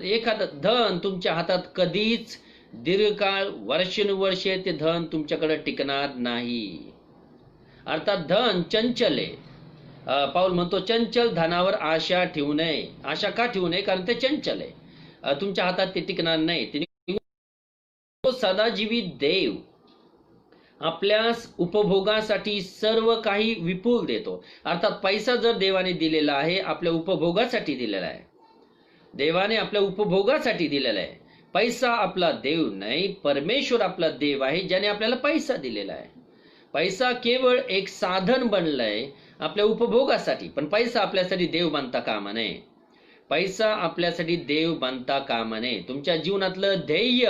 एखादं धन तुमच्या हातात कधीच दीर्घकाळ वर्षानुवर्षे ते धन तुमच्याकडे टिकणार नाही. अर्थात धन चंचल आहे. पाऊल म्हणतो चंचल धनावर आशा ठेवू नये. आशा का ठेवू नये? कारण ते चंचल आहे. तुमच्या हातात ते टिकणार नाही. तो सदाजीवी देव आपल्यास उपभोगासाठी सर्व काही विपुल देतो. अर्थात पैसा जर देवाने दिलेला आहे, आपल्या उपभोगासाठी दिलेला आहे. देवाने आपल्या उपभोगासाठी दिलेला आहे. पैसा आपला देव नाही, परमेश्वर आपला देव आहे ज्याने आपल्याला पैसा दिलेला आहे. पैसा केवळ एक साधन बनलंय आपल्या उपभोगासाठी, पण पैसा आपल्यासाठी देव बनता कामा नये. पैसा आपल्यासाठी देव बनता कामा नये. तुमच्या जीवनातलं ध्येय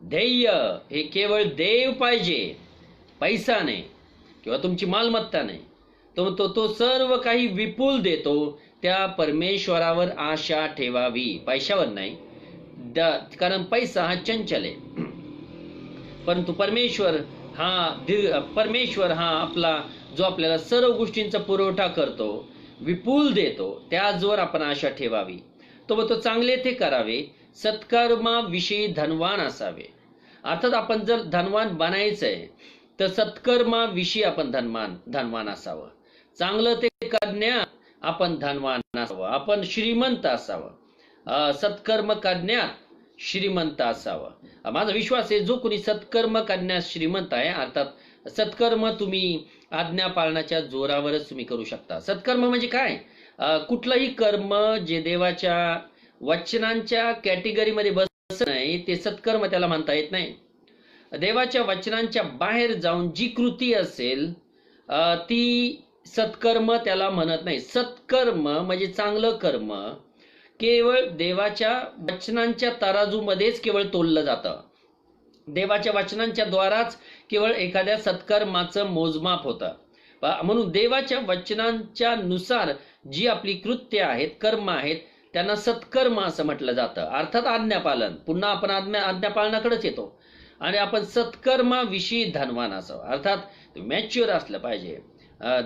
ध्येय हे केवळ देव पाहिजे, पैसा नाही किंवा तुमची मालमत्ता नाही. तो सर्व काही विपुल देतो. त्या परमेश्वरावर आशा ठेवावी, पैशावर नाही. कारण पैसा हा चंचल आहे, परंतु परमेश्वर हा आपला जो आपल्याला सर्व गोष्टींचा पुरवठा करतो, विपुल देतो, त्याचवर आपण आशा ठेवावी. तो चांगले ते करावे, सत्कर्माविषयी धनवान असावे. अर्थात आपण जर धनवान बनायचंय तर सत्कर्माविषयी आपण धनवान असावं. चांगलं ते करण्यात आपण धनवान असावं, आपण श्रीमंत असावं, सत्कर्म करण्यात श्रीमंत असावं. माझा विश्वास आहे जो कोणी सत्कर्म करण्यास श्रीमंत आहे, अर्थात सत्कर्म तुम्ही आज्ञा पाळण्याच्या जोरावरच तुम्ही करू शकता. सत्कर्म म्हणजे काय? कुठलंही कर्म जे देवाच्या वचनांच्या कॅटेगरीमध्ये बसत नाही ते सत्कर्म त्याला म्हणता येत नाही. देवाच्या वचनांच्या बाहेर जाऊन जी कृती असेल ती सत्कर्म त्याला म्हणत नाही. सत्कर्म म्हणजे चांगलं कर्म केवळ देवाच्या वचनांच्या तराजूमध्येच केवळ तोललं जातं. देवाच्या वचनांच्या द्वाराच केवळ एखाद्या सत्कर्माचं मोजमाप होतं. म्हणून देवाच्या वचनांच्या नुसार जी आपली कृत्य आहेत, कर्म आहेत, त्यांना सत्कर्म असं म्हटलं जातं. अर्थात आज्ञापालन. पुन्हा आपण आज्ञापालनाकडेच येतो आणि आपण सत्कर्माविषयी धनवान असावं. अर्थात मॅच्युअर असलं पाहिजे.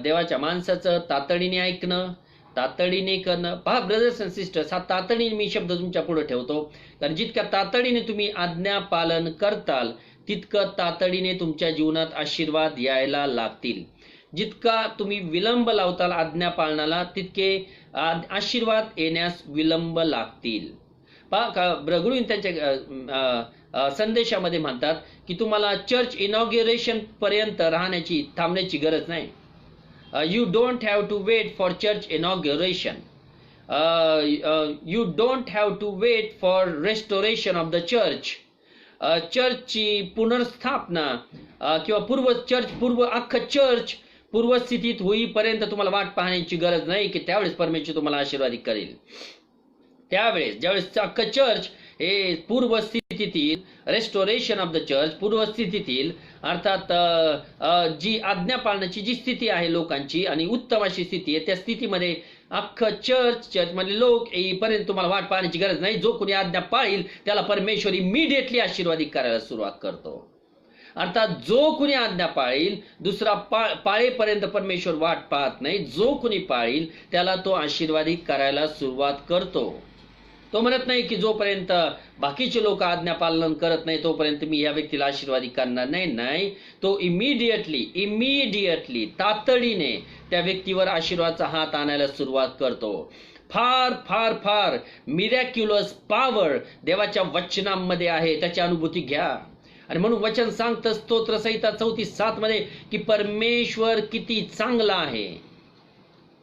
देवाच्या माणसाचं तातडीने ऐकणं, तातडीने करणं. पहा ब्रदर्स अँड सिस्टर्स, हा तातडीने मी शब्द तुमच्या पुढे ठेवतो, कारण जितक्या तातडीने तुम्ही आज्ञा पालन करताल तितकं तातडीने तुमच्या जीवनात आशीर्वाद यायला लागतील. जितका तुम्ही विलंब लावताल आज्ञा पालनाला तितके आशीर्वाद येण्यास विलंब लागतील. पहा ब्रगुडून त्यांच्या संदेशामध्ये म्हणतात की तुम्हाला चर्च इनॉग्युरेशन पर्यंत थांबण्याची गरज नाही. You don't have to wait for church inauguration. You don't have to wait for restoration of the church. चर्चची पुनर्स्थापना किंवा अख्खं चर्च पूर्वस्थितीत होईपर्यंत तुम्हाला वाट पाहण्याची गरज नाही की त्यावेळेस परमेश्वर तुम्हाला आशीर्वादित करेल. त्यावेळेस ज्यावेळेस अख्खं चर्च हे पूर्वस्थितीतील रेस्टोरेशन ऑफ द चर्च पूर्वस्थितीतील अर्थात जी आज्ञा पाळण्याची जी स्थिती आहे लोकांची आणि उत्तम अशी स्थिती आहे, त्या स्थितीमध्ये अख्खं चर्चमधले लोक येईपर्यंत तुम्हाला वाट पाहण्याची गरज नाही. जो कोणी आज्ञा पाळील त्याला परमेश्वर इमिडिएटली आशीर्वादित करायला सुरुवात करतो. अर्थात जो कुणी आज्ञा पाळील दुसरा पाळेपर्यंत परमेश्वर वाट पाहत नाही. जो कुणी पाळील त्याला तो आशीर्वादित करायला सुरुवात करतो. तो म्हणत नाही की जोपर्यंत बाकीचे लोक आज्ञा पालन करत नाही तोपर्यंत मी या व्यक्तीला आशीर्वादित करणार नाही. तो इमिडिएटली तातडीने त्या व्यक्तीवर आशीर्वादाचा हात आणायला सुरुवात करतो. फार फार फार मिरॅक्युलस पॉवर देवाच्या वचनांमध्ये आहे, त्याची अनुभूती घ्या. आणि म्हणून वचन सांगतं स्तोत्रसंहिता 34:7 मध्ये की परमेश्वर किती चांगला आहे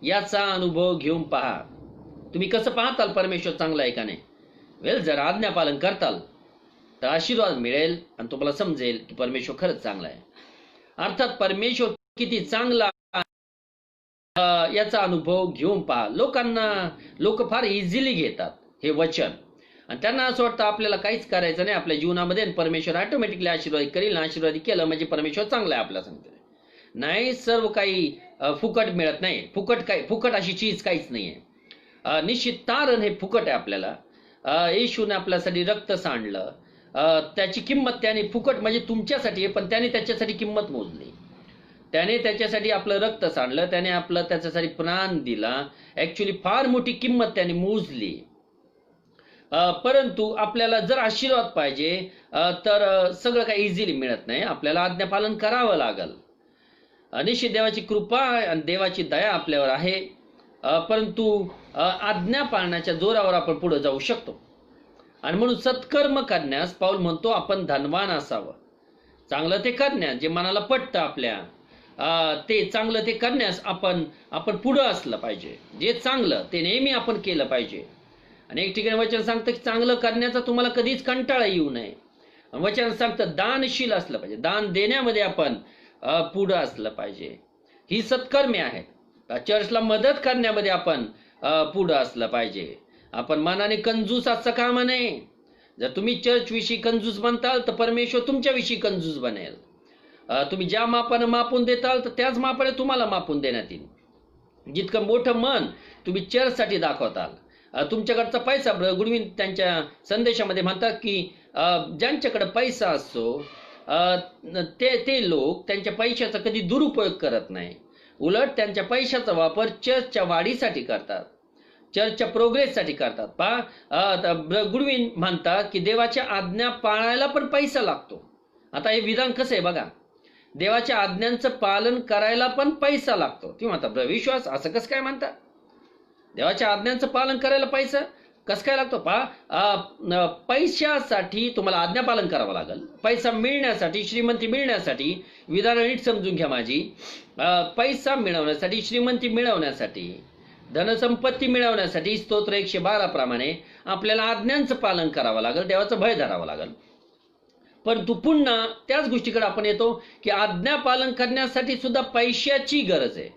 याचा अनुभव घेऊन पहा. तुम्ही कसं पाहताल परमेश्वर चांगला आहे का नाही? जर आज्ञापालन करताल तर आशीर्वाद मिळेल आणि तुम्हाला समजेल की परमेश्वर खरंच चांगला आहे. अर्थात परमेश्वर किती चांगला याचा अनुभव घेऊन पहा. लोक फार इझिली घेतात हे वचन आणि त्यांना असं वाटतं आपल्याला काहीच करायचं नाही आपल्या जीवनामध्ये, परमेश्वर ऑटोमॅटिकली आशीर्वादित करेल. आशीर्वादित केलं म्हणजे परमेश्वर चांगला आहे आपल्याला सांगते. नाही, सर्व काही फुकट मिळत नाही. फुकट अशी चीज काहीच नाहीये. निश्चित तारण हे फुकट आहे आपल्याला. येशूने आपल्यासाठी रक्त सांडलं, त्याची किंमत त्याने फुकट म्हणजे तुमच्यासाठी आहे, पण त्याने त्याच्यासाठी किंमत मोजली. त्याने त्याच्यासाठी आपलं रक्त सांडलं, त्याने त्याच्यासाठी प्राण दिला. ऍक्च्युली फार मोठी किंमत त्याने मोजली. परंतु आपल्याला जर आशीर्वाद पाहिजे तर सगळं काही इझिली मिळत नाही. आपल्याला आज्ञापालन करावं लागल. निश्चित देवाची कृपा आणि देवाची दया आपल्यावर आहे, परंतु आज्ञा पाळण्याच्या जोरावर आपण पुढे जाऊ शकतो. आणि म्हणून सत्कर्म करण्यास पाऊल म्हणतो आपण धनवान असावं. चांगलं ते करण्यास जे मनाला पटतं आपल्या ते चांगलं ते करण्यास आपण पुढं असलं पाहिजे. जे चांगलं ते नेहमी आपण केलं पाहिजे. आणि एक ठिकाणी वचन सांगतं की चांगलं करण्याचा तुम्हाला कधीच कंटाळा येऊ नये. वचन सांगतं दानशील असलं पाहिजे. दान देण्यामध्ये आपण पुढं असलं पाहिजे. ही सत्कर्मे आहेत. चर्चला मदत करण्यामध्ये आपण पुढं असलं पाहिजे. आपण मनाने कंजूस असं कामा नये. जर तुम्ही चर्च विषयी कंजूस बनताल तर परमेश्वर तुमच्याविषयी कंजूस बनेल. तुम्ही ज्या मापानं मापून देताल तर त्याच मापाने तुम्हाला मापून देण्यात येईल. जितकं मोठं मन तुम्ही चर्चसाठी दाखवताल, तुमच्याकडचा पैसा, गुडविन त्यांच्या संदेशामध्ये म्हणतात की ज्यांच्याकडे पैसा असतो ते लोक त्यांच्या पैशाचा कधी दुरुपयोग करत नाही. उलट त्यांच्या पैशाचा वापर चर्चच्या वाढीसाठी करतात, चर्चच्या प्रोग्रेससाठी करतात. गुडविन म्हणतात की देवाच्या आज्ञा पाळायला पण पैसा लागतो. आता हे विधान कसं आहे बघा, देवाच्या आज्ञांचं पालन करायला पण पैसा लागतो. ती म्हणतात विश्वास असं कसं काय म्हणतात, देवाच्या आज्ञांचं पालन करायला पैसा कसं काय लागतो? पैशासाठी तुम्हाला आज्ञा पालन करावं लागेल. पैसा मिळण्यासाठी, श्रीमंती मिळण्यासाठी, विधान नीट समजून घ्या माझी, पैसा मिळवण्यासाठी, श्रीमंती मिळवण्यासाठी, धनसंपत्ती मिळवण्यासाठी स्तोत्र 112 प्रमाणे आपल्याला आज्ञांचं पालन करावं लागेल, देवाचं भय धरावं लागेल. परंतु पुन्हा त्याच गोष्टीकडे आपण येतो की आज्ञा पालन करण्यासाठी सुद्धा पैशाची गरज आहे.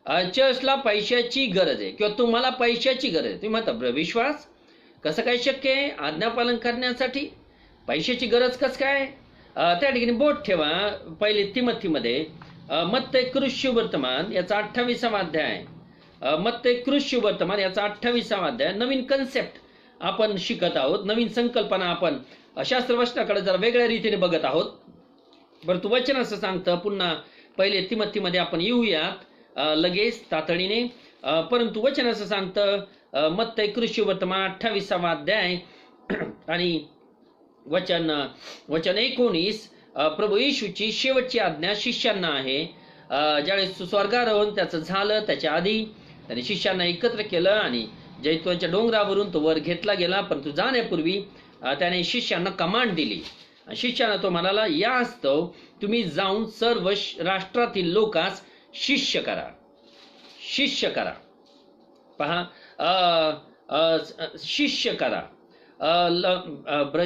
चर्चला पैशाची गरज आहे किंवा तुम्हाला पैशाची गरज आहे. तुम्ही म्हणता विश्वास कसं काय शक्य आहे आज्ञापालन करण्यासाठी पैशाची गरज कसं काय? त्या ठिकाणी बोट ठेवा 1 तिमोथीमध्ये मत्तई कृष्य वर्तमान याचा 28वा अध्याय, मत्तई कृष्य वर्तमान याचा 28वा अध्याय. नवीन कन्सेप्ट आपण शिकत आहोत, नवीन संकल्पना आपण शास्त्रवचनाकडे जरा वेगळ्या रीतीने बघत आहोत. परंतु वचन असं सांगतं, पुन्हा 1 तिमोथीमध्ये आपण येऊयात लगेच तातडीने. परंतु वचन असं सांगतं मत्तई कृष्य वर्तमान 28वा अध्याय आणि वचन 19, प्रभू येशूची शेवटची आज्ञा शिष्यांना आहे. ज्यावेळेस स्वर्गारोहण त्याचं झालं त्याच्या आधी त्याने शिष्यांना एकत्र केलं आणि जैतूनच्या डोंगरावरून तो वर घेतला गेला. परंतु जाण्यापूर्वी त्याने शिष्यांना कमांड दिली. शिष्यांना तो म्हणाला, यास्तव तुम्ही जाऊन सर्व राष्ट्रातील लोकांस शिष्य करा. शिष्य करा, पहा, शिष्य करा.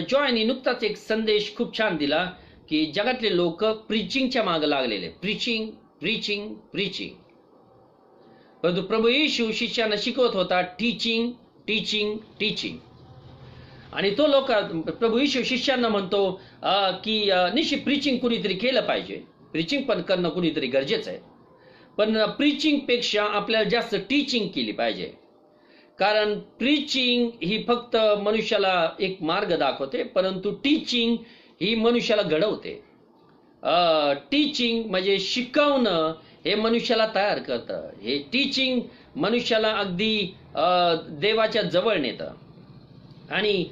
जॉयनी नुकताच एक संदेश खूप छान दिला की जगातले लोक प्रीचिंगच्या मागे लागलेले, प्रीचिंग प्रीचिंग प्रीचिंग. परंतु प्रभू येशू शिष्यांना शिकवत होता टीचिंग टीचिंग टीचिंग. आणि तो लोक, प्रभू येशू शिष्यांना म्हणतो की निश्चित प्रीचिंग कुणीतरी केलं पाहिजे, प्रीचिंग पण करणं कुणीतरी गरजेचं आहे. पण प्रीचिंग पेक्षा आपल्याला जास्त टीचिंग केली पाहिजे. कारण प्रीचिंग ही फक्त मनुष्याला एक मार्ग दाखवते, परंतु टीचिंग ही मनुष्याला घडवते. टीचिंग म्हणजे शिकवणं हे मनुष्याला तयार करतं. हे टीचिंग मनुष्याला अगदी देवाच्या जवळ नेतं. आणि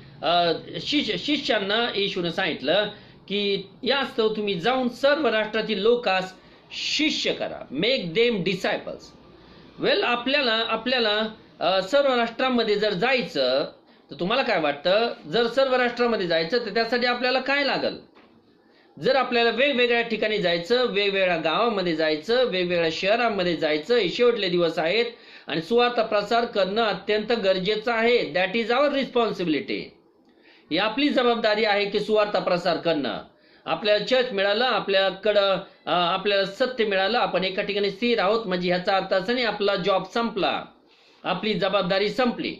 शिष्यांना येशूने सांगितलं की यास्तव तुम्ही जाऊन सर्व राष्ट्रातील लोकांस शिष्य करा, मेक देम डिसायपल्स. वेल, आपल्याला सर्व राष्ट्रांमध्ये जर जायचं तर तुम्हाला काय वाटतं, जर सर्व राष्ट्रांमध्ये जायचं तर त्यासाठी आपल्याला काय लागल? जर आपल्याला वेगवेगळ्या ठिकाणी जायचं, वेगवेगळ्या गावामध्ये जायचं, वेगवेगळ्या शहरांमध्ये जायचं, हे शेवटले दिवस आहेत आणि सुवार्ता प्रसार करणं अत्यंत गरजेचं आहे. That is our responsibility. ही आपली जबाबदारी आहे की सुवार्ता प्रसार करणं. आपल्याला चर्च मिळालं, आपल्याला सत्य मिळालं, आपण एका ठिकाणी स्थिर आहोत म्हणजे ह्याचा अर्थ असं नाही आपला जॉब संपला, आपली जबाबदारी संपली.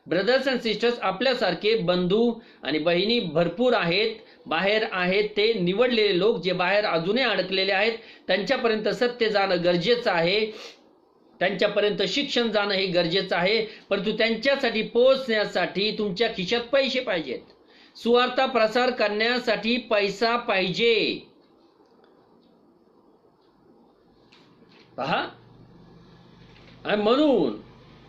ब्रदर्स अँड सिस्टर्स, आपल्यासारखे बंधू आणि बहिणी भरपूर आहेत, बाहेर आहेत. ते निवडलेले लोक जे बाहेर अजूनही अडकलेले आहेत त्यांच्यापर्यंत सत्य जाणं गरजेचं आहे, त्यांच्यापर्यंत शिक्षण जाणं हे गरजेचं आहे. परंतु त्यांच्यासाठी पोहोचण्यासाठी तुमच्या खिशात पैसे पाहिजेत. सुवार्ता प्रसार करण्यासाठी पैसा पाहिजे. पहा, आणि म्हणून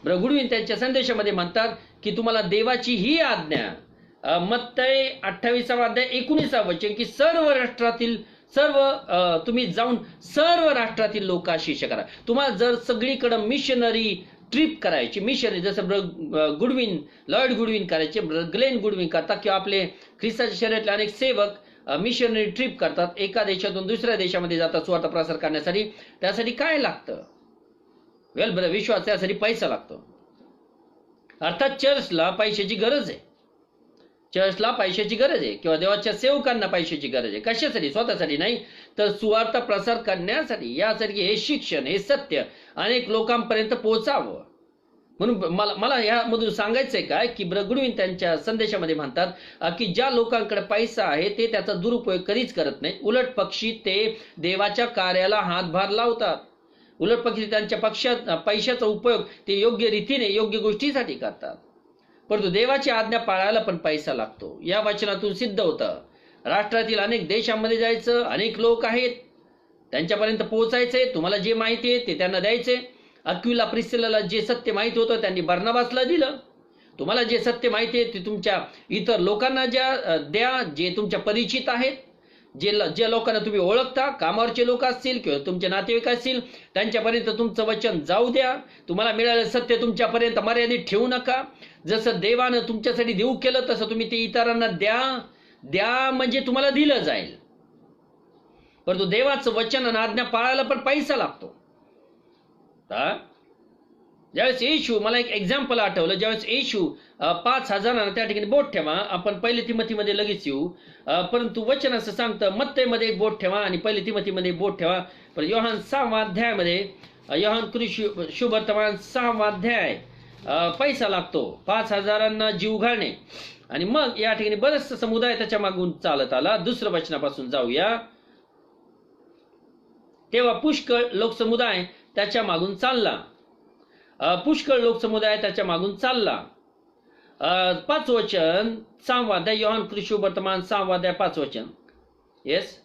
गुडविन त्यांच्या संदेशामध्ये म्हणतात की तुम्हाला देवाची ही आज्ञा, मत्तई 28वा अध्याय 19वा वचन, की तुम्ही जाऊन सर्व राष्ट्रातील लोकांस शिष्य करा. तुम्हाला जर सगळीकडे मिशनरी ट्रिप करायची, मिशनरी जसं लॉर्ड गुडविन करायचे, ग्लेन गुडविन करतात किंवा आपले ख्रिस्ताच्या शरीरातले अनेक सेवक मिशनरी ट्रिप करतात, एका देशातून दुसऱ्या देशामध्ये जातात सुवार्ता प्रसार करण्यासाठी. त्यासाठी काय लागतं? वेल ब्रदर, विश्वास, त्यासाठी पैसा लागतो. अर्थात चर्चला पैशाची गरज आहे, चर्चला पैशाची गरज आहे किंवा देवाच्या सेवकांना पैशाची गरज आहे. कशासाठी? स्वतःसाठी नाही, तर सुवार्ता प्रसार करण्यासाठी. यासाठी हे शिक्षण, हे सत्य अनेक लोकांपर्यंत पोहोचावं. म्हणून मला यामधून सांगायचंय काय की गुडविन त्यांच्या संदेशामध्ये म्हणतात की ज्या लोकांकडे पैसा आहे ते त्याचा दुरुपयोग कधीच करत नाही, उलट पक्षी ते देवाच्या कार्याला हातभार लावतात. उलट पक्षी त्यांच्या पैशाचा उपयोग ते योग्य रीतीने योग्य गोष्टीसाठी करतात. परंतु देवाची आज्ञा पाळायला पण पैसा लागतो. या वचनातून सिद्ध होतं. राष्ट्रातील अनेक देशांमध्ये जायचं, अनेक लोक आहेत, त्यांच्यापर्यंत पोहोचायचंय. तुम्हाला जे माहिती आहे ते त्यांना द्यायचे. अक्विला प्रिस्किलाला जे सत्य माहिती होतं त्यांनी बर्नबासला दिलं. तुम्हाला जे सत्य माहिती आहे ते तुमच्या इतर लोकांना द्या जे तुमच्या परिचित आहेत, जे लोकांना तुम्ही ओळखता, कामावरचे लोक असतील किंवा तुमचे नातेवाईक असतील, त्यांच्यापर्यंत तुमचं वचन जाऊ द्या. तुम्हाला मिळालेलं सत्य तुमच्यापर्यंत मर्यादित ठेवू नका. जसं देवानं तुमच्यासाठी देऊ केलं तसं तुम्ही ते इतरांना द्या म्हणजे तुम्हाला दिलं जाईल. परंतु देवाचं वचन आणि आज्ञा पाळायला पण पैसा लागतो. ज्यावेळेस येशू, मला एक एक्झाम्पल आठवलं, ज्यावेळेस येशू 5,000 त्या ठिकाणी बोट ठेवा, आपण 1 तिमोथीमध्ये लगेच येऊ, परंतु वचन असं सांगतं मत्तेमध्ये एक बोट ठेवा आणि 1 तिमोथीमध्ये बोट ठेवा. पण योहान 6 अध्यायामध्ये, योहान शुभवर्तमान 6 अध्याय, पैसा लागतो 5,000 जीव घालणे. आणि मग या ठिकाणी बरंचसं समुदाय त्याच्या मागून चालत आला. 2 वचनापासून जाऊया. तेव्हा पुष्कळ लोकसमुदाय त्याच्या मागून चालला. पुष्कळ लोकसमुदाय त्याच्या मागून चालला. 5 वचन 6 अध्याय, योहान शुभवर्तमान 6 अध्याय 5 वचन. येस.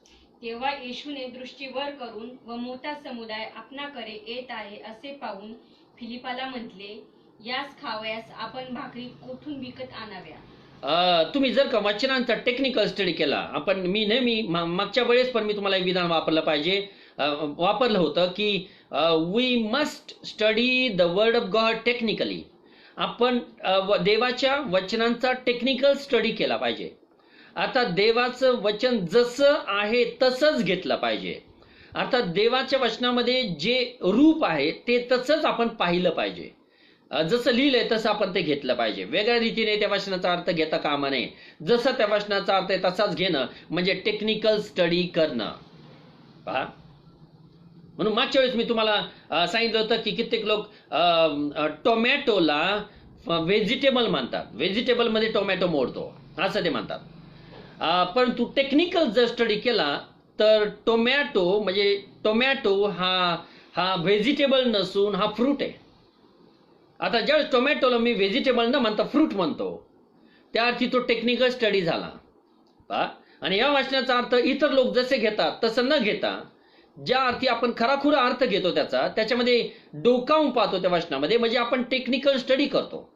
तेव्हा येशूने दृष्टी वर करून व मोठा समुदाय आपणाकडे येत आहे असे पाहून फिलिपाला म्हटले, यास खावयास आपण भाकरी कोठून विकत आणाव्या. तुम्ही जर का वचनांचा टेक्निकल स्टडी केला, मी नेहमी मागच्या वेळेस पण मी तुम्हाला एक विधान वापरलं होतं की we must study the word of God technically. आपण देवाच्या वचनांचा टेक्निकल स्टडी केला पाहिजे. आता देवाचं वचन जसं आहे तसंच घेतलं पाहिजे. अर्थात देवाच्या वचनामध्ये जे रूप आहे ते तसंच आपण पाहिलं पाहिजे. जसं लिहिलंय तसं आपण ते घेतलं पाहिजे. वेगळ्या रीतीने त्या वचनाचा अर्थ घेता कामा नये. जसं त्या वचनाचा अर्थ आहे तसाच घेणं म्हणजे टेक्निकल स्टडी करणं. पहा, म्हणून मागच्या वेळेस मी तुम्हाला सांगितलं होतं की कित्येक लोक टोमॅटोला व्हेजिटेबल म्हणतात. व्हेजिटेबलमध्ये टोमॅटो मोडतो असं ते म्हणतात. परंतु टेक्निकल जर स्टडी केला तर टोमॅटो हा व्हेजिटेबल नसून हा फ्रूट आहे. आता ज्यावेळेस टोमॅटोला मी व्हेजिटेबल न म्हणता फ्रूट म्हणतो त्या अर्थी तो टेक्निकल स्टडी झाला. आणि या वाचनाचा अर्थ इतर लोक जसे घेतात तसं न घेता ज्या अर्थी आपण खराखुरा अर्थ घेतो त्याच्यामध्ये डोकावून पाहतो त्या वचनामध्ये, म्हणजे आपण टेक्निकल स्टडी करतो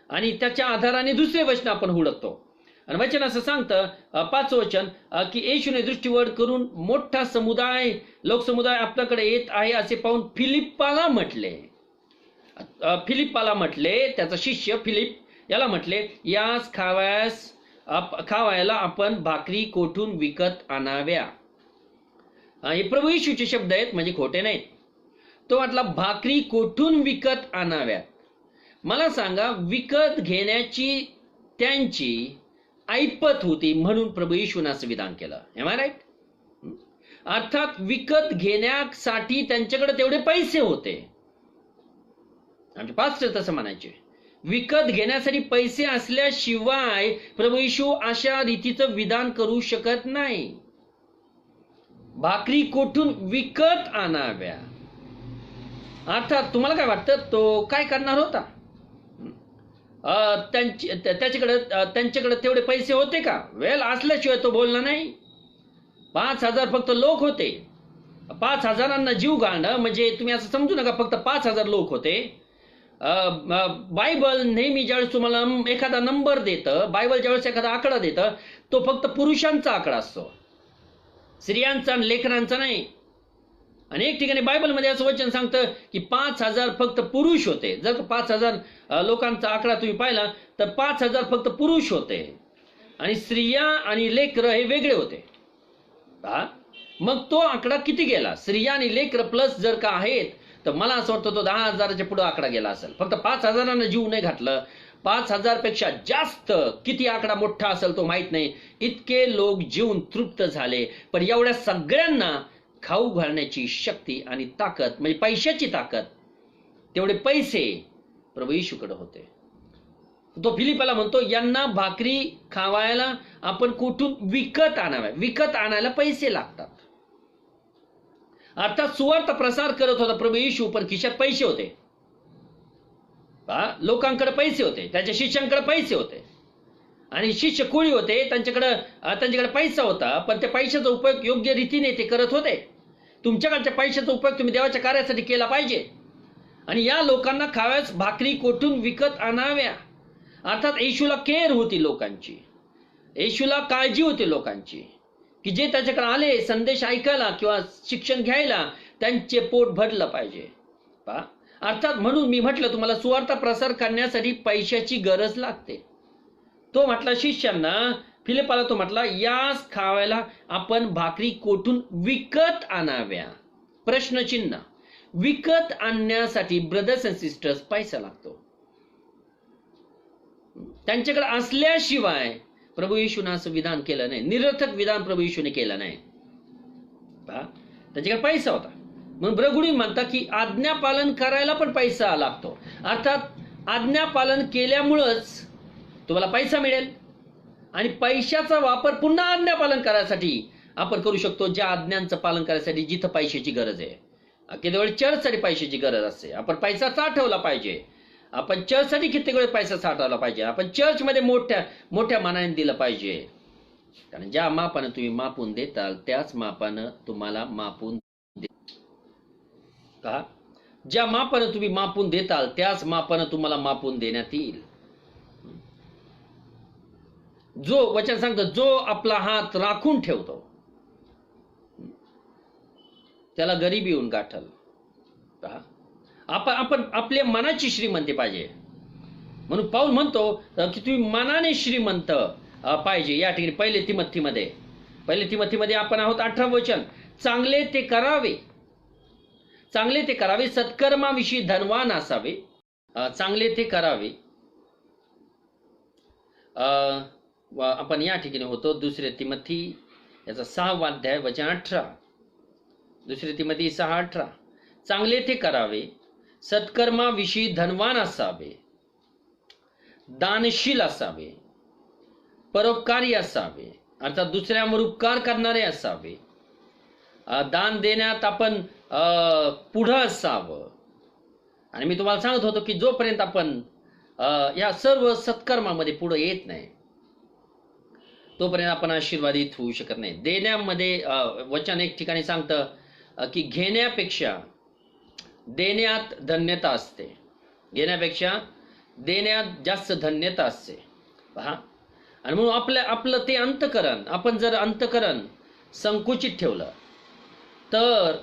आणि त्याच्या आधाराने दुसरे वचन आपण हुडकतो. आणि वचन असं सांगतं 5 वचन की येशूने दृष्टीवर करून मोठा लोकसमुदाय आपल्याकडे येत आहे असे पाहून फिलिप्पाला म्हटले, त्याचा शिष्य फिलिप याला म्हटले, यास खावायला आपण भाकरी कोठून विकत आणाव्या. हे प्रभू येशूचे शब्द आहेत, म्हणजे खोटे नाहीत. तो म्हटला भाकरी कोठून विकत आणाव्यात. मला सांगा, विकत घेण्याची त्यांची ऐपत होती म्हणून प्रभू येशूने असं विधान केलं. Am I right? अर्थात विकत घेण्यासाठी त्यांच्याकडे तेवढे पैसे होते. आमचे पास्टर तसं म्हणायचे, विकत घेण्यासाठी पैसे असल्याशिवाय प्रभू येशू अशा रीतीचं विधान करू शकत नाही. भाकरी कोठून विकत आणाव्या. अर्थात तुम्हाला काय वाटतं, तो काय करणार होता? त्यांच्याकडे तेवढे पैसे होते का? वेल, असल्याशिवाय तो बोलला नाही. 5,000 फक्त लोक होते. 5,000 जीव घालणं म्हणजे तुम्ही असं समजू नका फक्त 5,000 लोक होते. बायबल नेहमी ज्यावेळेस तुम्हाला एखादा नंबर देतं, बायबल ज्यावेळेस एखादा आकडा देतं, तो फक्त पुरुषांचा आकडा असतो, स्त्रियांचा आणि लेकरांचा नाही. आणि एक ठिकाणी बायबलमध्ये असं वचन सांगतं की 5,000 फक्त पुरुष होते. जर 5,000 लोकांचा आकडा तुम्ही पाहिला तर 5,000 फक्त पुरुष होते आणि स्त्रिया आणि लेकरं हे वेगळे होते. मग तो आकडा किती गेला? स्त्रिया आणि लेकरं प्लस जर का आहेत तर मला असं वाटतं तो 10,000च्या पुढे आकडा गेला असेल. फक्त 5,000 जीव नाही घातलं, 5,000 पेक्षा जास्त किती आकडा मोठा असेल तो माहित नाही, इतके लोक जीवन तृप्त झाले. पण एवढ्या सगळ्यांना खाऊ घालण्याची शक्ती आणि ताकद म्हणजे पैशाची ताकद, तेवढे पैसे प्रभू येशूकडे होते. तो फिलिपाला म्हणतो, यांना भाकरी खावायला आपण कुठून विकत आणाव्या. विकत आणायला पैसे लागतात. अर्थात सुवार्थ प्रसार करत होता प्रभू येशू, पण खिशात पैसे होते. लोकांकडे पैसे होते, त्याच्या शिष्यांकडे पैसे होते, आणि शिष्य कुळी होते, त्यांच्याकडे पैसा होता, पण त्या पैशाचा उपयोग योग्य रीतीने ते करत होते. तुमच्याकडच्या पैशाचा उपयोग तुम्ही देवाच्या कार्यासाठी केला पाहिजे. आणि या लोकांना खाव्यास भाकरी कोठून विकत आणाव्या. अर्थात येशूला केअर होती लोकांची, येशूला काळजी होती लोकांची, की जे त्याच्याकडे आले संदेश ऐकायला किंवा शिक्षण घ्यायला, त्यांचे पोट भरलं पाहिजे. अर्थात म्हणून मी म्हटलं तुम्हाला, सुवार्थ प्रसार करण्यासाठी पैशाची गरज लागते. तो म्हटला शिष्यांना, फिलिपाला तो म्हटला, यास खावायला आपण भाकरी कोठून विकत आणाव्या. प्रश्नचिन्ह. विकत आणण्यासाठी ब्रदर्स अँड सिस्टर्स पैसा लागतो. त्यांच्याकडे असल्याशिवाय प्रभू येशूने असं विधान केलं नाही, निरर्थक विधान प्रभू येशूने केलं नाही. त्यांच्याकडे पैसा होता. म्हणून ब्रगुडी म्हणतात की आज्ञापालन करायला पण पैसा लागतो. अर्थात आज्ञापालन केल्यामुळंच तुम्हाला पैसा मिळेल, आणि पैशाचा वापर पुन्हा आज्ञापालन करायसाठी आपण करू शकतो. ज्या आज्ञांचं पालन करायसाठी जिथं पैशाची गरज आहे, किती वेळ चर्चसाठी पैशाची गरज असते, आपण पैसा साठवला पाहिजे. आपण चर्चसाठी कित्येक वेळ पैसा साठवला पाहिजे. आपण चर्चमध्ये मोठ्या मानाने दिलं पाहिजे. कारण ज्या मापानं तुम्ही मापून देताल त्याच मापानं तुम्हाला मापून का ज्या मापानं तुम्ही मापून देताल त्याच मापानं तुम्हाला मापून देण्यात येईल. जो वचन सांगतो, जो आपला हात राखून ठेवतो त्याला गरीबी येऊन गाठल. आपण आपल्या मनाची श्रीमंती पाहिजे. म्हणून पाऊल म्हणतो की तुम्ही मनाने श्रीमंत पाहिजे. या ठिकाणी पहिले तिमथीमध्ये आपण आहोत 18 वचन. चांगले ते करावे, सत्कर्माविषयी धनवान असावे. चांगले ते करावे. आपण या ठिकाणी होतो 2 तिमथी याचा 6वा अध्याय वचन 18. 2 तिमथी 6:18. चांगले ते करावे, सत्कर्माविषयी धनवान असावे, दानशील असावे, परोपकारी असावे, अर्थात दुसऱ्यावर उपकार करणारे असावे, दान देण्यात आपण पुढं असावं. आणि मी तुम्हाला सांगत होतो की जोपर्यंत आपण या सर्व सत्कर्मामध्ये पुढे येत नाही तोपर्यंत आपण आशीर्वादित होऊ शकत नाही. देण्यामध्ये वचन एक ठिकाणी सांगतं की घेण्यापेक्षा देण्यात धन्यता असते. घेण्यापेक्षा देण्यात जास्त धन्यता असते. पहा, आणि म्हणून आपलं ते अंतकरण, आपण जर अंतकरण संकुचित ठेवलं तर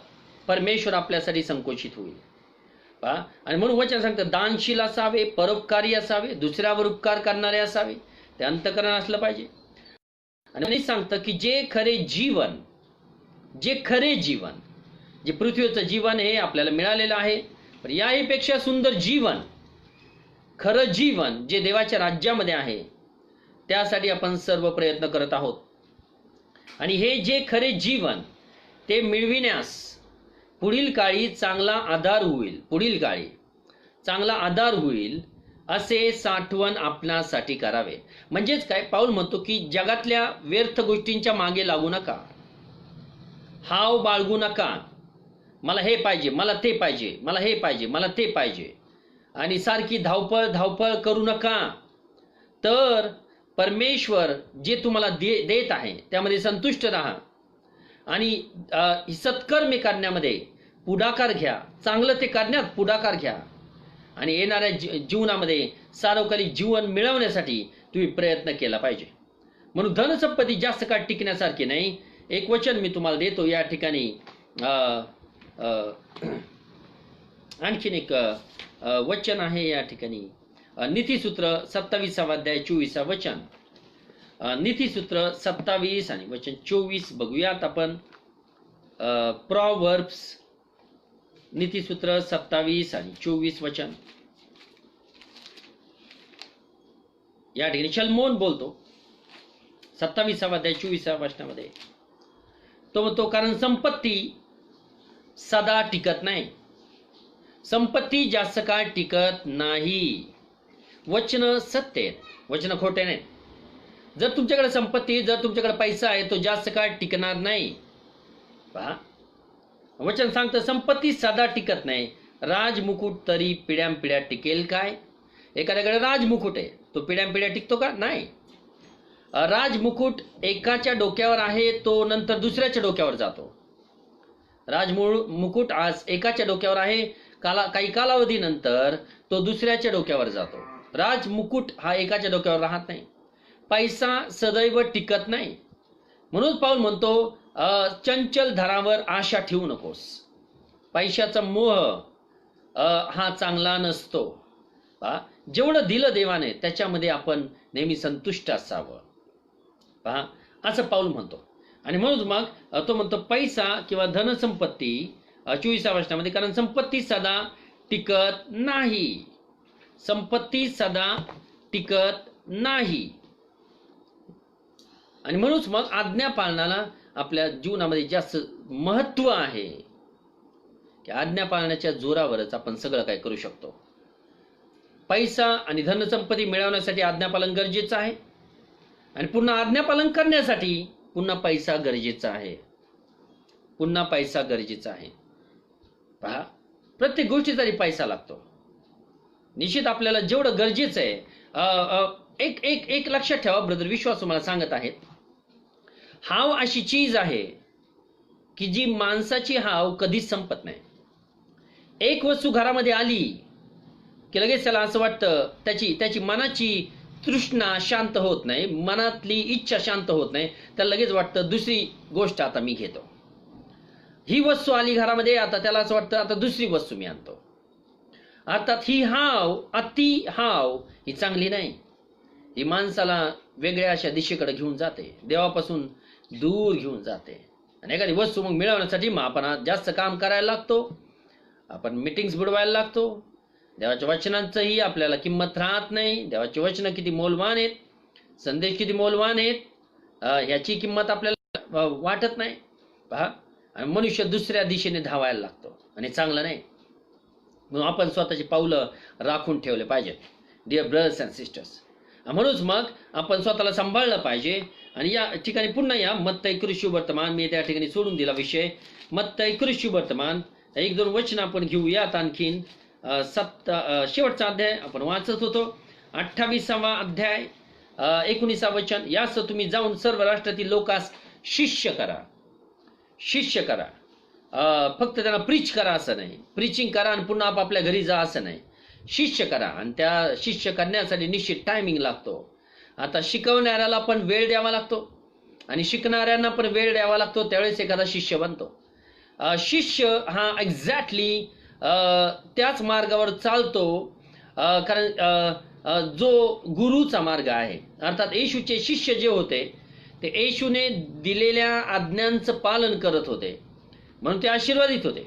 परमेश्वर आपल्यासाठी संकुचित होईल. पहा, आणि म्हणून वचन सांगतं दानशील असावे, परोपकारी असावे, दुसऱ्यावर उपकार करणारे असावे. ते अंतकरण असलं पाहिजे. आणि सांगतं की जे खरे जीवन, जे पृथ्वीचं जीवन हे आपल्याला मिळालेलं आहे, पण याहीपेक्षा सुंदर जीवन, खरं जीवन जे देवाच्या राज्यामध्ये आहे, त्यासाठी आपण सर्व प्रयत्न करत आहोत. आणि हे जे खरे जीवन ते मिळविण्यास पुढील काळी चांगला आधार होईल असे साठवण आपणासाठी करावे. म्हणजेच काय, पाऊल म्हणतो की जगातल्या व्यर्थ गोष्टींच्या मागे लागू नका, हाव बाळगू नका. मला हे पाहिजे, मला ते पाहिजे, मला हे पाहिजे, मला ते पाहिजे, आणि सारखी धावपळ करू नका. तर परमेश्वर जे तुम्हाला देत आहे त्यामध्ये संतुष्ट राहा, आणि सत्कर्मे करण्यामध्ये पुढाकार घ्या. चांगलं ते करण्यात पुढाकार घ्या, आणि येणाऱ्या जीवनामध्ये सार्वकालिक जीवन मिळवण्यासाठी तुम्ही प्रयत्न केला पाहिजे. म्हणून धनसंपत्ती जास्त काळ टिकण्यासारखी नाही. एक वचन मी तुम्हाला देतो या ठिकाणी. आणखीन एक वचन आहे या ठिकाणी. नीतिसूत्र 27वा अध्याय 24 वचन. नीतिसूत्र 27 आणि वचन 24 बघूयात आपण. प्रॉव्हर्ब्स नीतिसूत्र 27 आणि 24 वचन. या ठिकाणी शलोमोन बोलतो 27वा अध्याय 24 वचनामध्ये. तो म्हणतो, कारण संपत्ती सदा टिकत नाही, संपत्ती जास्त काळ टिकत नाही. वचन सत्य आहेत, वचन खोटे नाहीत. जर तुमच्याकडे संपत्ती, जर तुमच्याकडे पैसा आहे, तो जास्त काळ टिकणार नाही. पहा, वचन सांगतं संपत्ती सदा टिकत नाही. राजमुकुट तरी पिढ्यानपिढ्या टिकेल काय? एखाद्याकडे राजमुकुट आहे, तो पिढ्यानपिढ्या टिकतो का? नाही. राजमुकुट एकाच्या डोक्यावर आहे, तो नंतर दुसऱ्याच्या डोक्यावर जातो. मुकुट आज एकाच्या डोक्यावर आहे, काही कालावधीनंतर तो दुसऱ्याच्या डोक्यावर जातो. राजमुकुट हा एकाच्या डोक्यावर राहत नाही. पैसा सदैव टिकत नाही. म्हणून पाऊल म्हणतो चंचल धरावर आशा ठेवू नकोस. पैशाचा मोह हा चांगला नसतो. पहा, जेवढं दिलं देवाने त्याच्यामध्ये आपण नेहमी संतुष्ट असावं. पहा, असं पाऊल म्हणतो. आणि म्हणून मग तो म्हणतो पैसा किंवा धनसंपत्ती 24व्या वचनामध्ये, कारण संपत्ती सदा टिकत नाही. संपत्ती सदा टिकत नाही. आणि म्हणूनच मग आज्ञा पाळण्याला आपल्या जीवनामध्ये जास्त महत्व आहे, की आज्ञा पाळण्याच्या जोरावरच आपण सगळं काय करू शकतो. पैसा आणि धनसंपत्ती मिळवण्यासाठी आज्ञापालन गरजेचं आहे, आणि पुन्हा आज्ञापालन करण्यासाठी पुन्हा पैसा गरजेचा आहे. पुन्हा पैसा गरजेचा आहे. पहा, प्रत्येक गोष्टीसाठी पैसा लागतो. निश्चित आपल्याला जेवढं गरजेचं आहे. एक लक्षात ठेवा ब्रदर, विश्वास तुम्हाला सांगत आहेत, हाव अशी चीज आहे की जी माणसाची हाव कधीच संपत नाही. एक वस्तू घरामध्ये आली की लगेच त्याला असं वाटतं, त्याची मनाची तृष्णा शांत होत नाही, मनातली इच्छा शांत होत नाही, त्याला लगेच वाटतं दुसरी गोष्ट आता मी घेतो. ही वस्तू आली घरामध्ये, आता त्याला असं वाटतं आता दुसरी वस्तू मी आणतो. अर्थात ही हाव, अति हाव ही चांगली नाही. ही माणसाला वेगळ्या अशा दिशेकडे घेऊन जाते, देवापासून दूर घेऊन जाते. आणि एखादी वस्तू मग मिळवण्यासाठी मग आपण जास्त काम करायला लागतो, आपण मीटिंग्स बुडवायला लागतो. देवाच्या वचनांचंही आपल्याला किंमत राहत नाही. देवाचे वचन किती मौल्यवान आहेत, संदेश किती मौल्यवान आहेत, ह्याची किंमत आपल्याला वाटत नाही. पहा, आणि मनुष्य दुसऱ्या दिशेने धावायला लागतो, आणि चांगलं नाही. म्हणून आपण स्वतःची पावलं राखून ठेवले पाहिजेत डिअर ब्रदर्स अँड सिस्टर्स. म्हणूनच मग आपण स्वतःला सांभाळलं पाहिजे. आणि या ठिकाणी पुन्हा या मत्तई कृषी वर्तमान, मी त्या ठिकाणी सोडून दिला विषय. मत्तई कृषी वर्तमान 1-2 वचन आपण घेऊयात आणखीन. शेवटचा अध्याय आपण वाचत होतो, 28वा अध्याय 19 वचन. यास तुम्ही जाऊन सर्व राष्ट्रातील लोकांस शिष्य करा. शिष्य करा, फक्त त्यांना प्रीच करा असं नाही, प्रीचिंग करा आणि पुन्हा आपापल्या घरी जा असं नाही. शिष्य करा, आणि त्या शिष्य करण्यासाठी निश्चित टायमिंग लागतो. आता शिकवणाऱ्याला पण वेळ द्यावा लागतो, आणि शिकणाऱ्यांना पण वेळ द्यावा लागतो. त्यावेळेस एखादा शिष्य बनतो. शिष्य हा एक्झॅक्टली त्याच मार्गावर चालतो, कारण जो गुरुचा मार्ग आहे. अर्थात येशूचे शिष्य जे होते ते येशूने दिलेल्या आज्ञांचं पालन करत होते, म्हणून ते आशीर्वादित होते.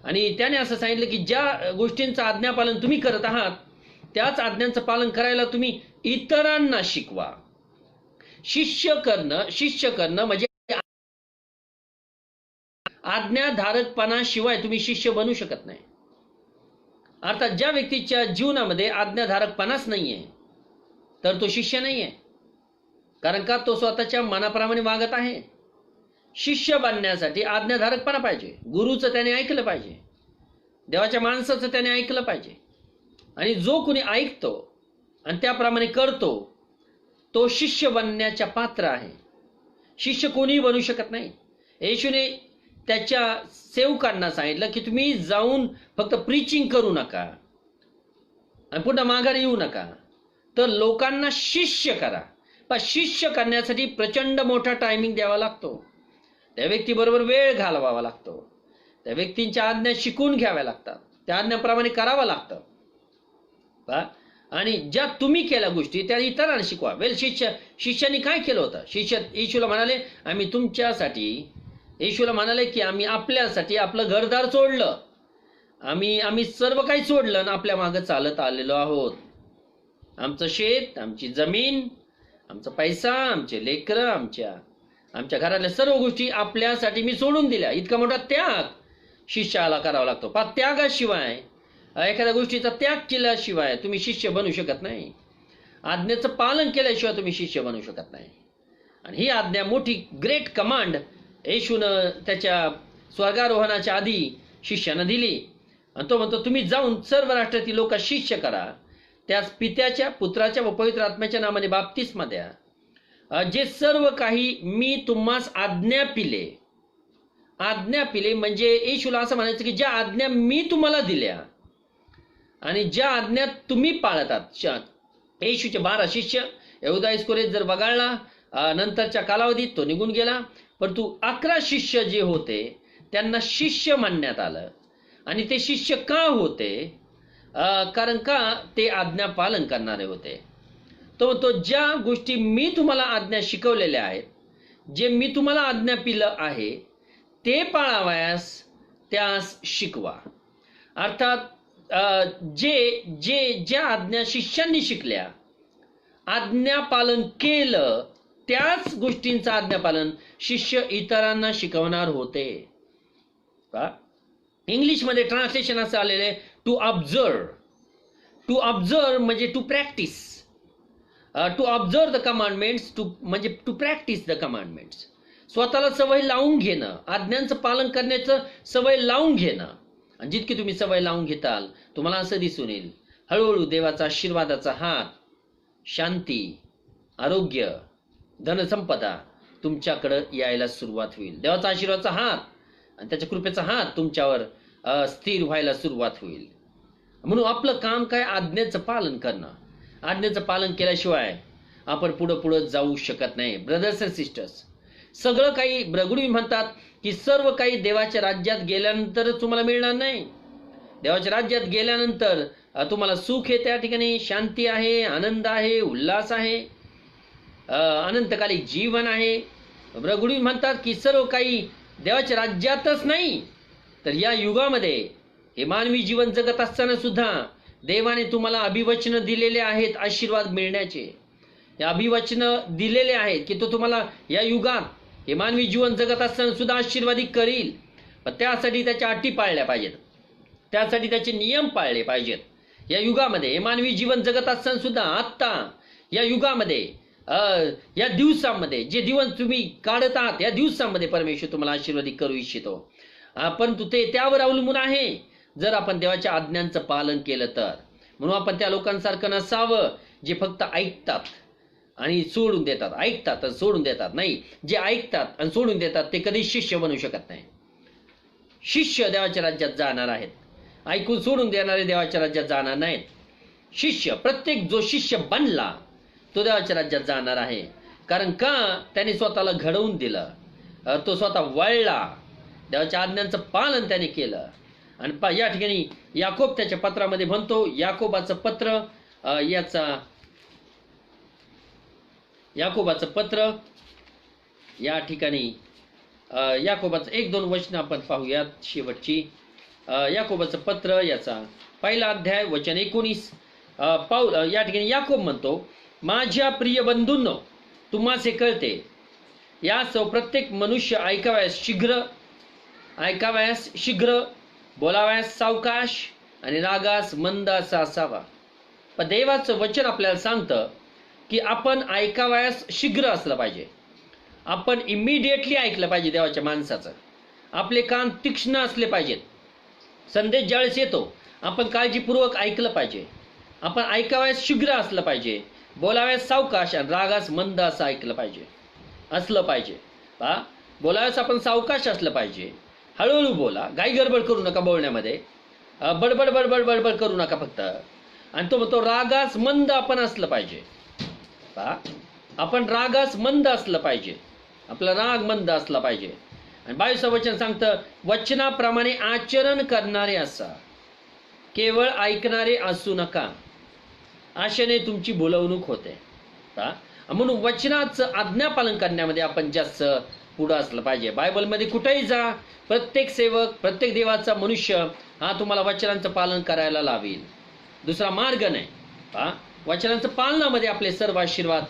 आणि त्याने असं सांगितलं की ज्या गोष्टींचं आज्ञापालन तुम्ही करत आहात त्याच आज्ञांचं पालन करायला तुम्ही इतरांना शिकवा. शिष्य करणं म्हणजे आज्ञाधारकपणाशिवाय तुम्ही शिष्य बनू शकत नाही. अर्थात ज्या व्यक्तीच्या जीवनामध्ये आज्ञाधारकपणाच नाहीये तर तो शिष्य नाहीये, कारण का तो स्वतःच्या मनाप्रमाणे वागत आहे. शिष्य बनण्यासाठी आज्ञाधारकपणा पाहिजे. गुरुचं त्याने ऐकलं पाहिजे, देवाच्या माणसाचं त्याने ऐकलं पाहिजे. आणि जो कोणी ऐकतो आणि त्याप्रमाणे करतो तो शिष्य बनण्याच्या पात्र आहे. शिष्य कोणीही बनू शकत नाही. येशूने त्याच्या सेवकांना सांगितलं की तुम्ही जाऊन फक्त प्रीचिंग करू नका आणि पुन्हा माघारी येऊ नका, तर लोकांना शिष्य करा. पण शिष्य करण्यासाठी प्रचंड मोठा टायमिंग द्यावा लागतो. त्या व्यक्तीबरोबर वेळ घालवावा लागतो. त्या व्यक्तींच्या आज्ञा शिकून घ्याव्या लागतात, त्या आज्ञाप्रमाणे करावं लागतं. आणि ज्या तुम्ही केल्या गोष्टी त्या इतरांना शिकवा. शिष्याने काय केलं होतं? येशूला म्हणाले आम्ही तुमच्यासाठी, येशूला म्हणाले की आम्ही आपल्यासाठी आपलं घरदार सोडलं, आम्ही सर्व काही सोडलं आणि आपल्या मागं चालत आलेलो आहोत. आमचं शेत, आमची जमीन, आमचा पैसा, आमचे लेकरं, आमच्या घरातल्या सर्व गोष्टी आपल्यासाठी मी सोडून दिल्या. इतका मोठा त्याग शिष्याला करावा लागतो. त्यागाशिवाय एखाद्या गोष्टीचा त्याग केल्याशिवाय तुम्ही शिष्य बनू शकत नाही. आज्ञेचं पालन केल्याशिवाय तुम्ही शिष्य बनू शकत नाही. आणि ही आज्ञा मोठी ग्रेट कमांड येशूनं त्याच्या स्वर्गारोहणाच्या आधी शिष्यांना दिली. आणि तो म्हणतो तुम्ही जाऊन सर्व राष्ट्रातील लोक शिष्य करा, त्यास पित्याच्या, पुत्राच्या व पवित्र आत्म्याच्या नामाने बाप्तिस्मा द्या, जे सर्व काही मी तुम्हास आज्ञा पिले. आज्ञा पिले म्हणजे येशूला असं म्हणायचं की ज्या आज्ञा मी तुम्हाला दिल्या आणि ज्या आज्ञा तुम्ही पाळतात. येशूचे 12 शिष्य, यहुदा इस्करियोत जर वगळला नंतरच्या कालावधीत तो निघून गेला, परंतु 11 शिष्य जे होते त्यांना शिष्य मानण्यात आलं. आणि ते शिष्य का होते? कारण का ते आज्ञा पालन करणारे होते. तो ज्या गोष्टी मी तुम्हाला आज्ञा शिकवलेल्या आहेत, जे मी तुम्हाला आज्ञा पिलं आहे ते पाळावयास त्यास शिकवा. अर्थात ज्या आज्ञा शिष्यांनी शिकल्या, आज्ञा पालन केलं, त्याच गोष्टींचं आज्ञापालन शिष्य इतरांना शिकवणार होते. इंग्लिशमध्ये ट्रान्सलेशन असं आलेलं आहे टू ऑब्झर्व. टू ऑब्झर्व म्हणजे to practice. To observe the commandments, म्हणजे टू प्रॅक्टिस द कमांडमेंट्स. स्वतःला सवय लावून घेणं, आज्ञांचं पालन करण्याचं सवय लावून घेणं. आणि जितकी तुम्ही सवय लावून घेताल तुम्हाला असं दिसून येईल हळूहळू देवाचा आशीर्वादाचा हात, शांती, आरोग्य, धनसंपदा तुमच्याकडे यायला सुरुवात होईल. देवाचा आशीर्वादाचा हात आणि त्याच्या कृपेचा हात तुमच्यावर स्थिर व्हायला सुरुवात होईल. म्हणून आपलं काम काय? आज्ञेचं पालन करणं. आज्ञेचं पालन केल्याशिवाय आपण पुढं जाऊ शकत नाही. ब्रदर्स अँड सिस्टर्स, सगळं काही गुरुजी म्हणतात की सर्व काही देवाच्या राज्यात गेल्यानंतरच तुम्हाला मिळणार नाही. देवाच्या राज्यात गेल्यानंतर तुम्हाला सुख आहे, त्या ठिकाणी शांती आहे, आनंद आहे, उल्हास आहे, अनंतकालिक जीवन आहे. गुरुजी म्हणतात की सर्व काही देवाच्या राज्यातच नाही तर या युगामध्ये हे मानवी जीवन जगत असताना सुद्धा देवाने तुम्हाला अभिवचन दिलेले आहेत आशीर्वाद मिळण्याचे. हे अभिवचन दिलेले आहेत की तो तुम्हाला या युगात हे मानवी जीवन जगत असताना सुद्धा आशीर्वादी करील. पण त्यासाठी त्याच्या अटी पाळल्या पाहिजेत, त्यासाठी त्याचे नियम पाळले पाहिजेत. या युगामध्ये हे मानवी जीवन जगत असताना सुद्धा आत्ता या युगामध्ये या दिवसामध्ये जे दिवस तुम्ही काढत आहात या दिवसामध्ये परमेश्वर तुम्हाला आशीर्वादी करू इच्छितो. परंतु ते त्यावर अवलंबून आहे जर आपण देवाच्या आज्ञांचं पालन केलं तर. म्हणून आपण त्या लोकांसारखं नसावं जे फक्त ऐकतात आणि सोडून देतात, ऐकतात आणि सोडून देतात. नाही, जे ऐकतात आणि सोडून देतात ते कधी शिष्य बनू शकत नाही. शिष्य देवाच्या राज्यात जाणार आहेत, ऐकून सोडून देणारे देवाच्या राज्यात जाणार नाहीत. शिष्य, प्रत्येक जो शिष्य बनला तो देवाच्या राज्यात जाणार आहे. कारण का? त्याने स्वतःला घडवून दिलं, तो स्वतः वळला, देवाच्या आज्ञांचं पालन त्याने केलं. आणि या ठिकाणी याकोब त्याच्या पत्रामध्ये म्हणतो, याकोबाचं पत्र या ठिकाणी याकोबाचं 1-2 वचन आपण पाहूयात शेवटची. याकोबाचं पत्र याचा 1 अध्याय वचन 19. या ठिकाणी याकोब म्हणतो, माझ्या प्रिय बंधूंनो, तुम्हास हे कळते, यासह प्रत्येक मनुष्य ऐकावयास शीघ्र, बोलावयास सावकाश आणि रागास मंद असा असावा. पण देवाचं वचन आपल्याला सांगतं की आपण ऐकावयास शीघ्र असलं पाहिजे. आपण इमिडिएटली ऐकलं पाहिजे देवाच्या माणसाचं. आपले कान तीक्ष्ण असले पाहिजेत. संदेश ज्यावेळेस येतो आपण काळजीपूर्वक ऐकलं पाहिजे. आपण ऐकावयास शीघ्र असलं पाहिजे, बोलावयास सावकाश आणि रागास मंद असं ऐकलं पाहिजे, असलं पाहिजे. बोलावयास आपण सावकाश असलं पाहिजे, हळूहळू बोला, घाई गडबड करू नका बोलण्यामध्ये, बडबड करू नका फक्त. आणि तो रागास मंद आपण असलं पाहिजे. आपण रागास मंद असलं पाहिजे, आपला राग मंद असला पाहिजे. आणि 22 वचन सांगतं, वचनाप्रमाणे आचरण करणारे असा, केवळ ऐकणारे असू नका, आशेने तुमची भुलवणूक होते. म्हणून वचनाचं आज्ञापालन करण्यामध्ये आपण जास्त पुढं असलं पाहिजे. बायबलमध्ये कुठेही जा, प्रत्येक सेवक, प्रत्येक देवाचा मनुष्य हा तुम्हाला वचनांचं पालन करायला लावेल. दुसरा मार्ग नाही. वचनांचं पालनामध्ये आपले सर्व आशीर्वाद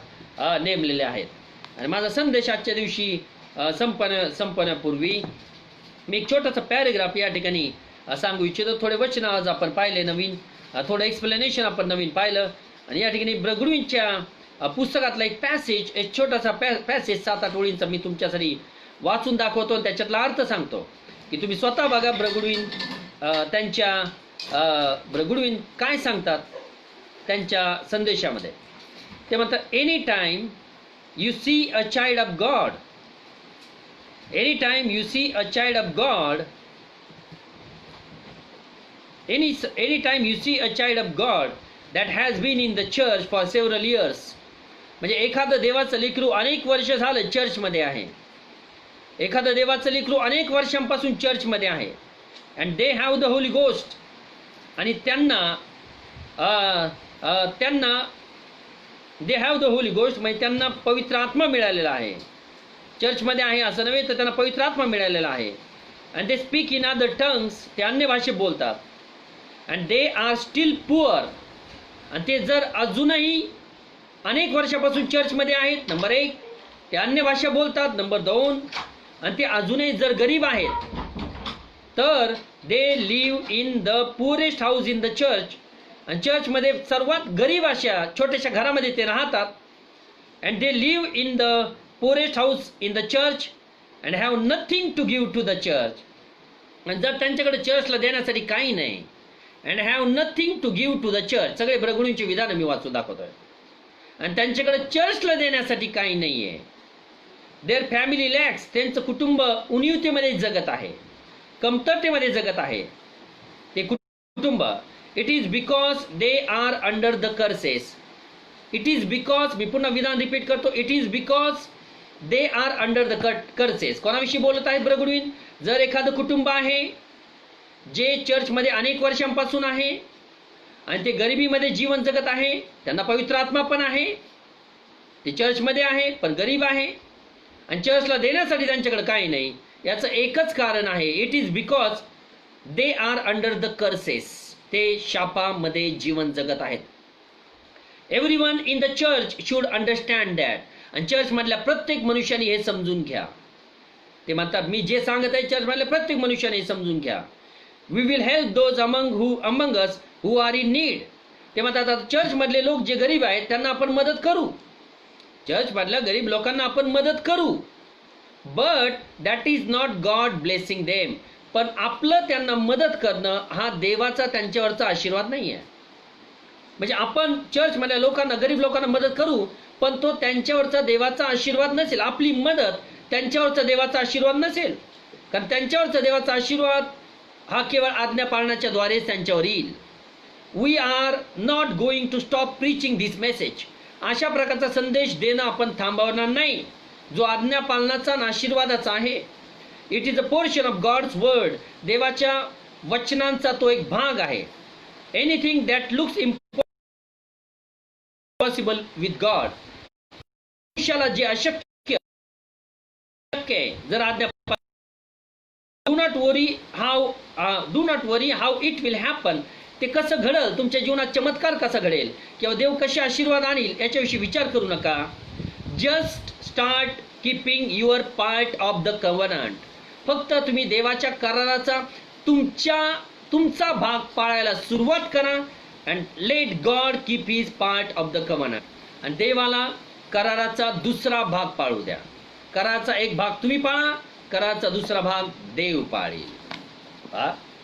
नेमलेले आहेत. आणि माझा संदेश आजच्या दिवशी संपण्यापूर्वी मी एक छोटासा पॅरेग्राफ या ठिकाणी सांगू इच्छितो. थोडे वचन आज आपण पाहिले नवीन, थोडं एक्सप्लेनेशन आपण नवीन पाहिलं. आणि या ठिकाणी ब्रगुडविनच्या पुस्तकातला एक पॅसेज, एक छोटासा पॅसेज 7-8 ओळींचा मी तुमच्यासाठी वाचून दाखवतो आणि त्याच्यातला अर्थ सांगतो की तुम्ही स्वतः बघा. ब्रगुडविन काय सांगतात त्यांच्या संदेशामध्ये. ते म्हणतात, any time you see a child of God, any time you see a child of God, any time you see a child of God that has been in the church for several years, म्हणजे एखादं देवाचं लेकरू अनेक वर्ष झालं चर्चमध्ये आहे, एखादं देवाचं लेकरू अनेक वर्षांपासून चर्चमध्ये आहे, and they have the holy ghost, आणि त्यांना they have the holy ghost म्हणजे त्यांना पवित्र आत्मा मिळालेला आहे. चर्चमध्ये आहे असं नव्हे, तर त्यांना पवित्र आत्मा मिळालेला आहे. And they speak in other tongues, ते अन्य भाषेत बोलतात. And they are still poor, आणि ते जर अजूनही अनेक वर्षापासून चर्चमध्ये आहेत, नंबर 1 ते अन्य भाषा बोलतात, नंबर 2 आणि ते अजूनही जर गरीब आहेत, तर they live in the poorest house in the church, आणि चर्चमध्ये सर्वात गरीब अशा छोट्याशा घरामध्ये ते राहतात. And they live in the poorest house in the church and have nothing to give to the church, आणि जर त्यांच्याकडे चर्चला देण्यासाठी काही नाही, and have nothing to give to the church, सगळे ब्रगुडींचे विधान मी वाचून दाखवतोय, आणि त्यांच्याकडे चर्चला देण्यासाठी काही नाही आहे. देअर फॅमिली लॅक्स, त्यांचं कुटुंब उणीवतेमध्ये जगत आहे, कमतरतेमध्ये जगत आहे ते कुटुंब. It is because they are under the curses, it is because, मी पुन्हा विधान रिपीट करतो, it is because they are under the curses. कोणाविषयी बोलत आहेत ब्रगुडविन? जर एखादं कुटुंब आहे जे चर्चमध्ये अनेक वर्षांपासून आहे आणि ते गरिबीमध्ये जीवन जगत आहे, त्यांना पवित्र आत्मा पण आहे, ते चर्चमध्ये आहे पण गरीब आहे, आणि चर्चला देण्यासाठी त्यांच्याकडे काही नाही, याचं एकच कारण आहे, it is because they are under the curses, ते शापामध्ये जीवन जगत आहेत. Everyone in the church should understand that, आणि चर्चमधल्या प्रत्येक मनुष्याने हे समजून घ्या. ते म्हणतात, मी जे सांगत आहे चर्चमधल्या प्रत्येक मनुष्याने हे समजून घ्या. We will help those among us who are in need. ते म्हणतात, आता चर्चमधले लोक जे गरीब आहेत त्यांना आपण मदत करू, चर्चमधल्या गरीब लोकांना आपण मदत करू, but that is not God blessing them, पण आपलं त्यांना मदत करणं हा देवाचा त्यांच्यावरचा आशीर्वाद नाही आहे. म्हणजे आपण चर्चमधल्या लोकांना, गरीब लोकांना मदत करू, पण तो त्यांच्यावरचा देवाचा आशीर्वाद नसेल, आपली मदत त्यांच्यावरचा देवाचा आशीर्वाद नसेल, कारण त्यांच्यावरचा देवाचा आशीर्वाद हा केवळ आज्ञा पाळण्याच्या द्वारेच त्यांच्यावर येईल. We are not going to stop preaching this message. अशा प्रकारचा संदेश देणं आपण थांबवणार नाही, जो आज्ञा पालनाचा आणि आशीर्वादाचा आहे. It is a portion of God's word, देवाच्या वचनांचा तो एक भाग आहे. Anything that looks impossible with God, मनुष्याला जे अशक्य आहे, जर आज्ञा do not worry how it will happen, ते कसं घडेल, तुमच्या जीवनात चमत्कार कसा घडेल किंवा देव कसे आशीर्वाद आणील याच्याविषयी विचार करू नका. Just start keeping your part of the कव्हनंट. फक्त तुम्ही देवाच्या कराराचा तुमचा भाग पाळायला सुरुवात करा, and let God keep his part of the कव्हनंट. आणि देवाला कराराचा दुसरा भाग पाळू द्या. कराराचा एक भाग तुम्ही पाळा, कराराचा दुसरा भाग देव पाळील.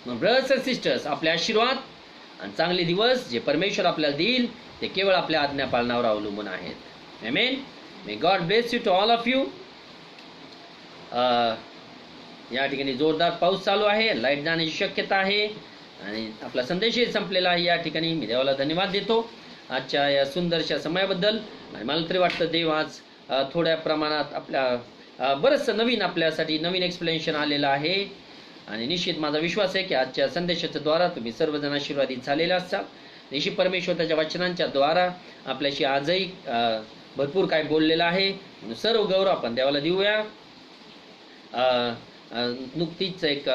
मग ब्रदर्स अँड सिस्टर्स, आपले आशीर्वाद आणि चांगले दिवस जे परमेश्वर आपल्याला देईल ते केवळ आपल्या आज्ञा पालनावर अवलंबून आहेत. आमेन. May God bless you to all of you. या ठिकाणी जोरदार पाऊस चालू आहे, लाईट जाण्याची शक्यता आहे आणि आपला संदेशही संपलेला आहे. या ठिकाणी मी देवाला धन्यवाद देतो आजच्या या सुंदरशा समयाबद्दल. आणि मला तरी वाटतं देव आज थोड्या प्रमाणात आपल्या बरंचसं नवीन आपल्यासाठी नवीन एक्सप्लेनेशन आलेलं आहे. आणि निश्चित माझा विश्वास आहे की आजच्या संदेशाच्या द्वारा तुम्ही सर्वजण आशीर्वादित झालेले असाल. निश्चित परमेश्वर त्याच्या वचनांच्या द्वारा आपल्याशी आजही भरपूर काय बोललेलं आहे. सर्व गौरव आपण देवाला देऊया. नुकतीच एक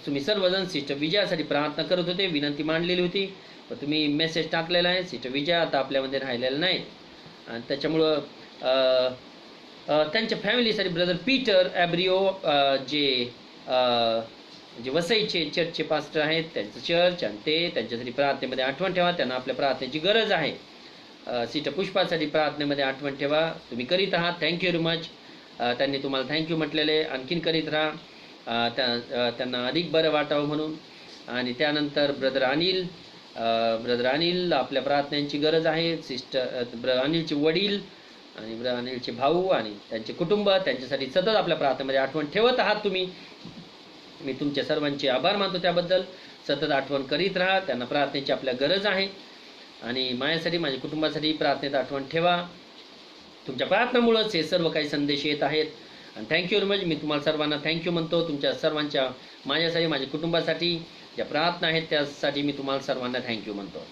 तुम्ही सर्वजण सिस्टर विजयासाठी प्रार्थना करत होते, विनंती मांडलेली होती, पण तुम्ही मेसेज टाकलेला आहे. सिस्टर विजया आता आपल्यामध्ये राहिलेल्या नाहीत आणि त्याच्यामुळं त्यांच्या फॅमिलीसाठी ब्रदर पीटर ॲब्रिओ जे जे वसईचे चर्चचे पास्टर आहेत त्यांचं चर्च आणि ते त्यांच्यासाठी प्रार्थनेमध्ये आठवण ठेवा. त्यांना आपल्या प्रार्थनेची गरज आहे. सिस्टर पुष्पासाठी प्रार्थनेमध्ये आठवण ठेवा. तुम्ही करीत आहात. Thank you very much. त्यांनी तुम्हाला थँक्यू म्हटलेले. आणखीन करीत राहा. त्यांना अधिक बरं वाटावं म्हणून. आणि त्यानंतर ब्रदर अनिल आपल्या प्रार्थनेची गरज आहे. ब्रदर अनिलचे वडील आणि ब्रदर अनिलचे भाऊ आणि त्यांचे कुटुंब त्यांच्यासाठी सतत आपल्या प्रार्थनेमध्ये आठवण ठेवत आहात तुम्ही. मी तुमच्या सर्वांचे आभार मानतो त्याबद्दल. सतत आठवण करीत राहा. त्यांना प्रार्थनेची आपल्या गरज आहे. आणि माझ्यासाठी माझ्या कुटुंबासाठी प्रार्थनेत आठवण ठेवा. तुमच्या प्रार्थनेमुळेच हे सर्व काही संदेश येत आहेत. आणि थँक्यू व्हेरी मच. मी तुम्हाला सर्वांना थँक्यू म्हणतो. तुमच्या सर्वांच्या माझ्यासाठी माझ्या कुटुंबासाठी ज्या प्रार्थना आहेत त्यासाठी मी तुम्हाला सर्वांना थँक्यू म्हणतो.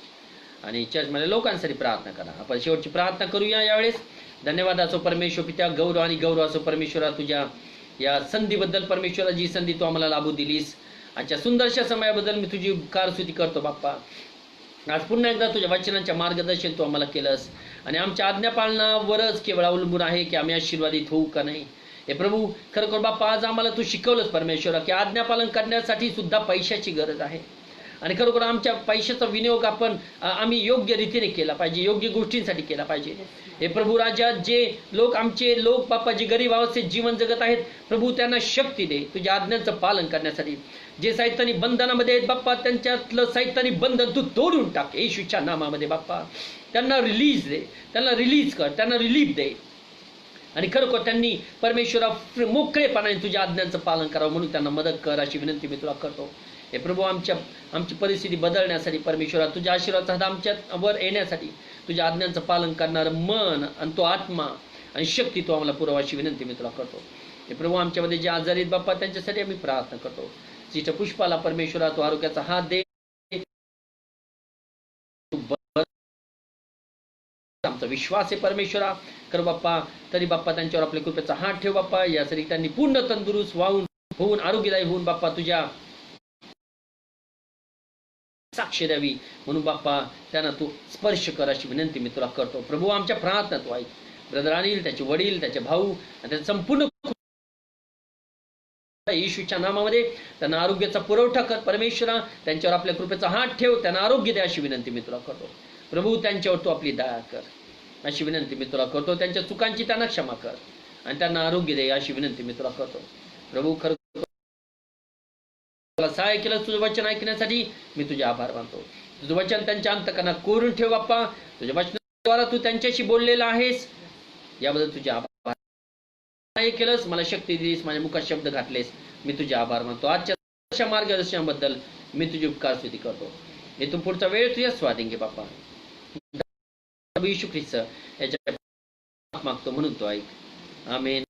आणि चर्चमध्ये लोकांसाठी प्रार्थना करा. आपण शेवटची प्रार्थना करूया यावेळेस. धन्यवाद असो परमेश्वर पित्या. गौरव आणि गौरव असो परमेश्वरा तुझ्या या संधीबद्दल. परमेश्वरा जी संधी तू आम्हाला लाभू दिलीस आजच्या सुंदरशा समयाबद्दल मी तुझी कारस्तुती करतो बाप्पा. आज पुन्हा एकदा तुझ्या वचनांच्या मार्गदर्शन तू आम्हाला केलंस आणि आमच्या आज्ञापालनावरच केवळ अवलंबून आहे की आम्ही आशीर्वादित होऊ का नाही. हे प्रभू खरोखर बाप्पा आज आम्हाला तू शिकवलंस परमेश्वरा की आज्ञापालन करण्यासाठी सुद्धा पैशाची गरज आहे. आणि खरोखर आमच्या पैशाचा विनियोग आम्ही योग्य रीतीने केला पाहिजे. योग्य गोष्टींसाठी केला पाहिजे. हे प्रभू राजा जे आमचे लोक बाप्पा जे गरीब अवस्थेत जीवन जगत आहेत प्रभू त्यांना शक्ती दे तुझ्या आज्ञांचं पालन करण्यासाठी. जे सैतानी बंधनामध्ये आहेत बाप्पा त्यांच्यातलं सैतानी बंधन तू तोडून टाक येशूच्या नामामध्ये बाप्पा. त्यांना रिलीज दे. त्यांना रिलीज कर. त्यांना रिलीफ दे. आणि खरोखर त्यांनी परमेश्वरा मोकळेपणाने तुझ्या आज्ञांचं पालन करावं म्हणून त्यांना मदत कर अशी विनंती मी तुला करतो. हे प्रभू आमची परिस्थिती बदलण्यासाठी परमेश्वरा तुझ्या आशीर्वादाचा हात आमच्यावर येण्यासाठी तुझ्या आज्ञांचं पालन करणारं मन आणि तो आत्मा आणि शक्ती तो आम्हाला पुरवा अशी विनंती मी तुला करतो. हे प्रभू आमच्यामध्ये जे आजारी आहेत बाप्पा त्यांच्यासाठी आम्ही प्रार्थना करतो. सिस्टर पुष्पाला परमेश्वरा तो आरोग्याचा हात दे. आमचा विश्वास आहे परमेश्वरा कर बाप्पा. तरी बाप्पा त्यांच्यावर आपल्या कृपेचा हात ठेव बाप्पा. यासाठी त्यांनी पूर्ण तंदुरुस्त होऊन आरोग्यदायी होऊन बाप्पा तुझ्या साक्ष द्यावी म्हणून बाप्पा त्यांना तू स्पर्श कर अशी विनंती मी तुला करतो. प्रभू आमच्या प्रार्थना तू ऐक. ब्रदर अनिल त्याचे वडील त्याचे भाऊ आणि त्याचे संपूर्ण येशूच्या नामामध्ये त्यांना आरोग्याचा पुरवठा कर परमेश्वरा. त्यांच्यावर आपल्या कृपेचा हात ठेव. त्यांना आरोग्य दे अशी विनंती मी तुला करतो. प्रभू त्यांच्यावर तू आपली दया कर अशी विनंती मी तुला करतो. त्यांच्या चुकांची त्यांना क्षमा कर आणि त्यांना आरोग्य दे अशी विनंती मी तुला करतो. प्रभू खरं सहाय्य केलं तुझं वचन ऐकण्यासाठी मी तुझे आभार मानतो. तुझं वचन त्यांच्या अंतकरणात कोरून ठेव बाप्पा. तुझ्या वचनाद्वारा तू त्यांच्याशी बोललेला आहेस याबद्दल तुझे आभार. सहाय्य केलंस मला शक्ती दिलीस माझ्या मुखात शब्द घातलेस मी तुझे आभार मानतो. आजच्या मार्गदर्शनाबद्दल मी तुझी उपकारस्तुती करतो. इथून पुढचा वेळ तुझ्या स्वाधीन घे बाप्पा. येशू ख्रिस्त याच्या मागतो म्हणून तो ऐक. आमेन.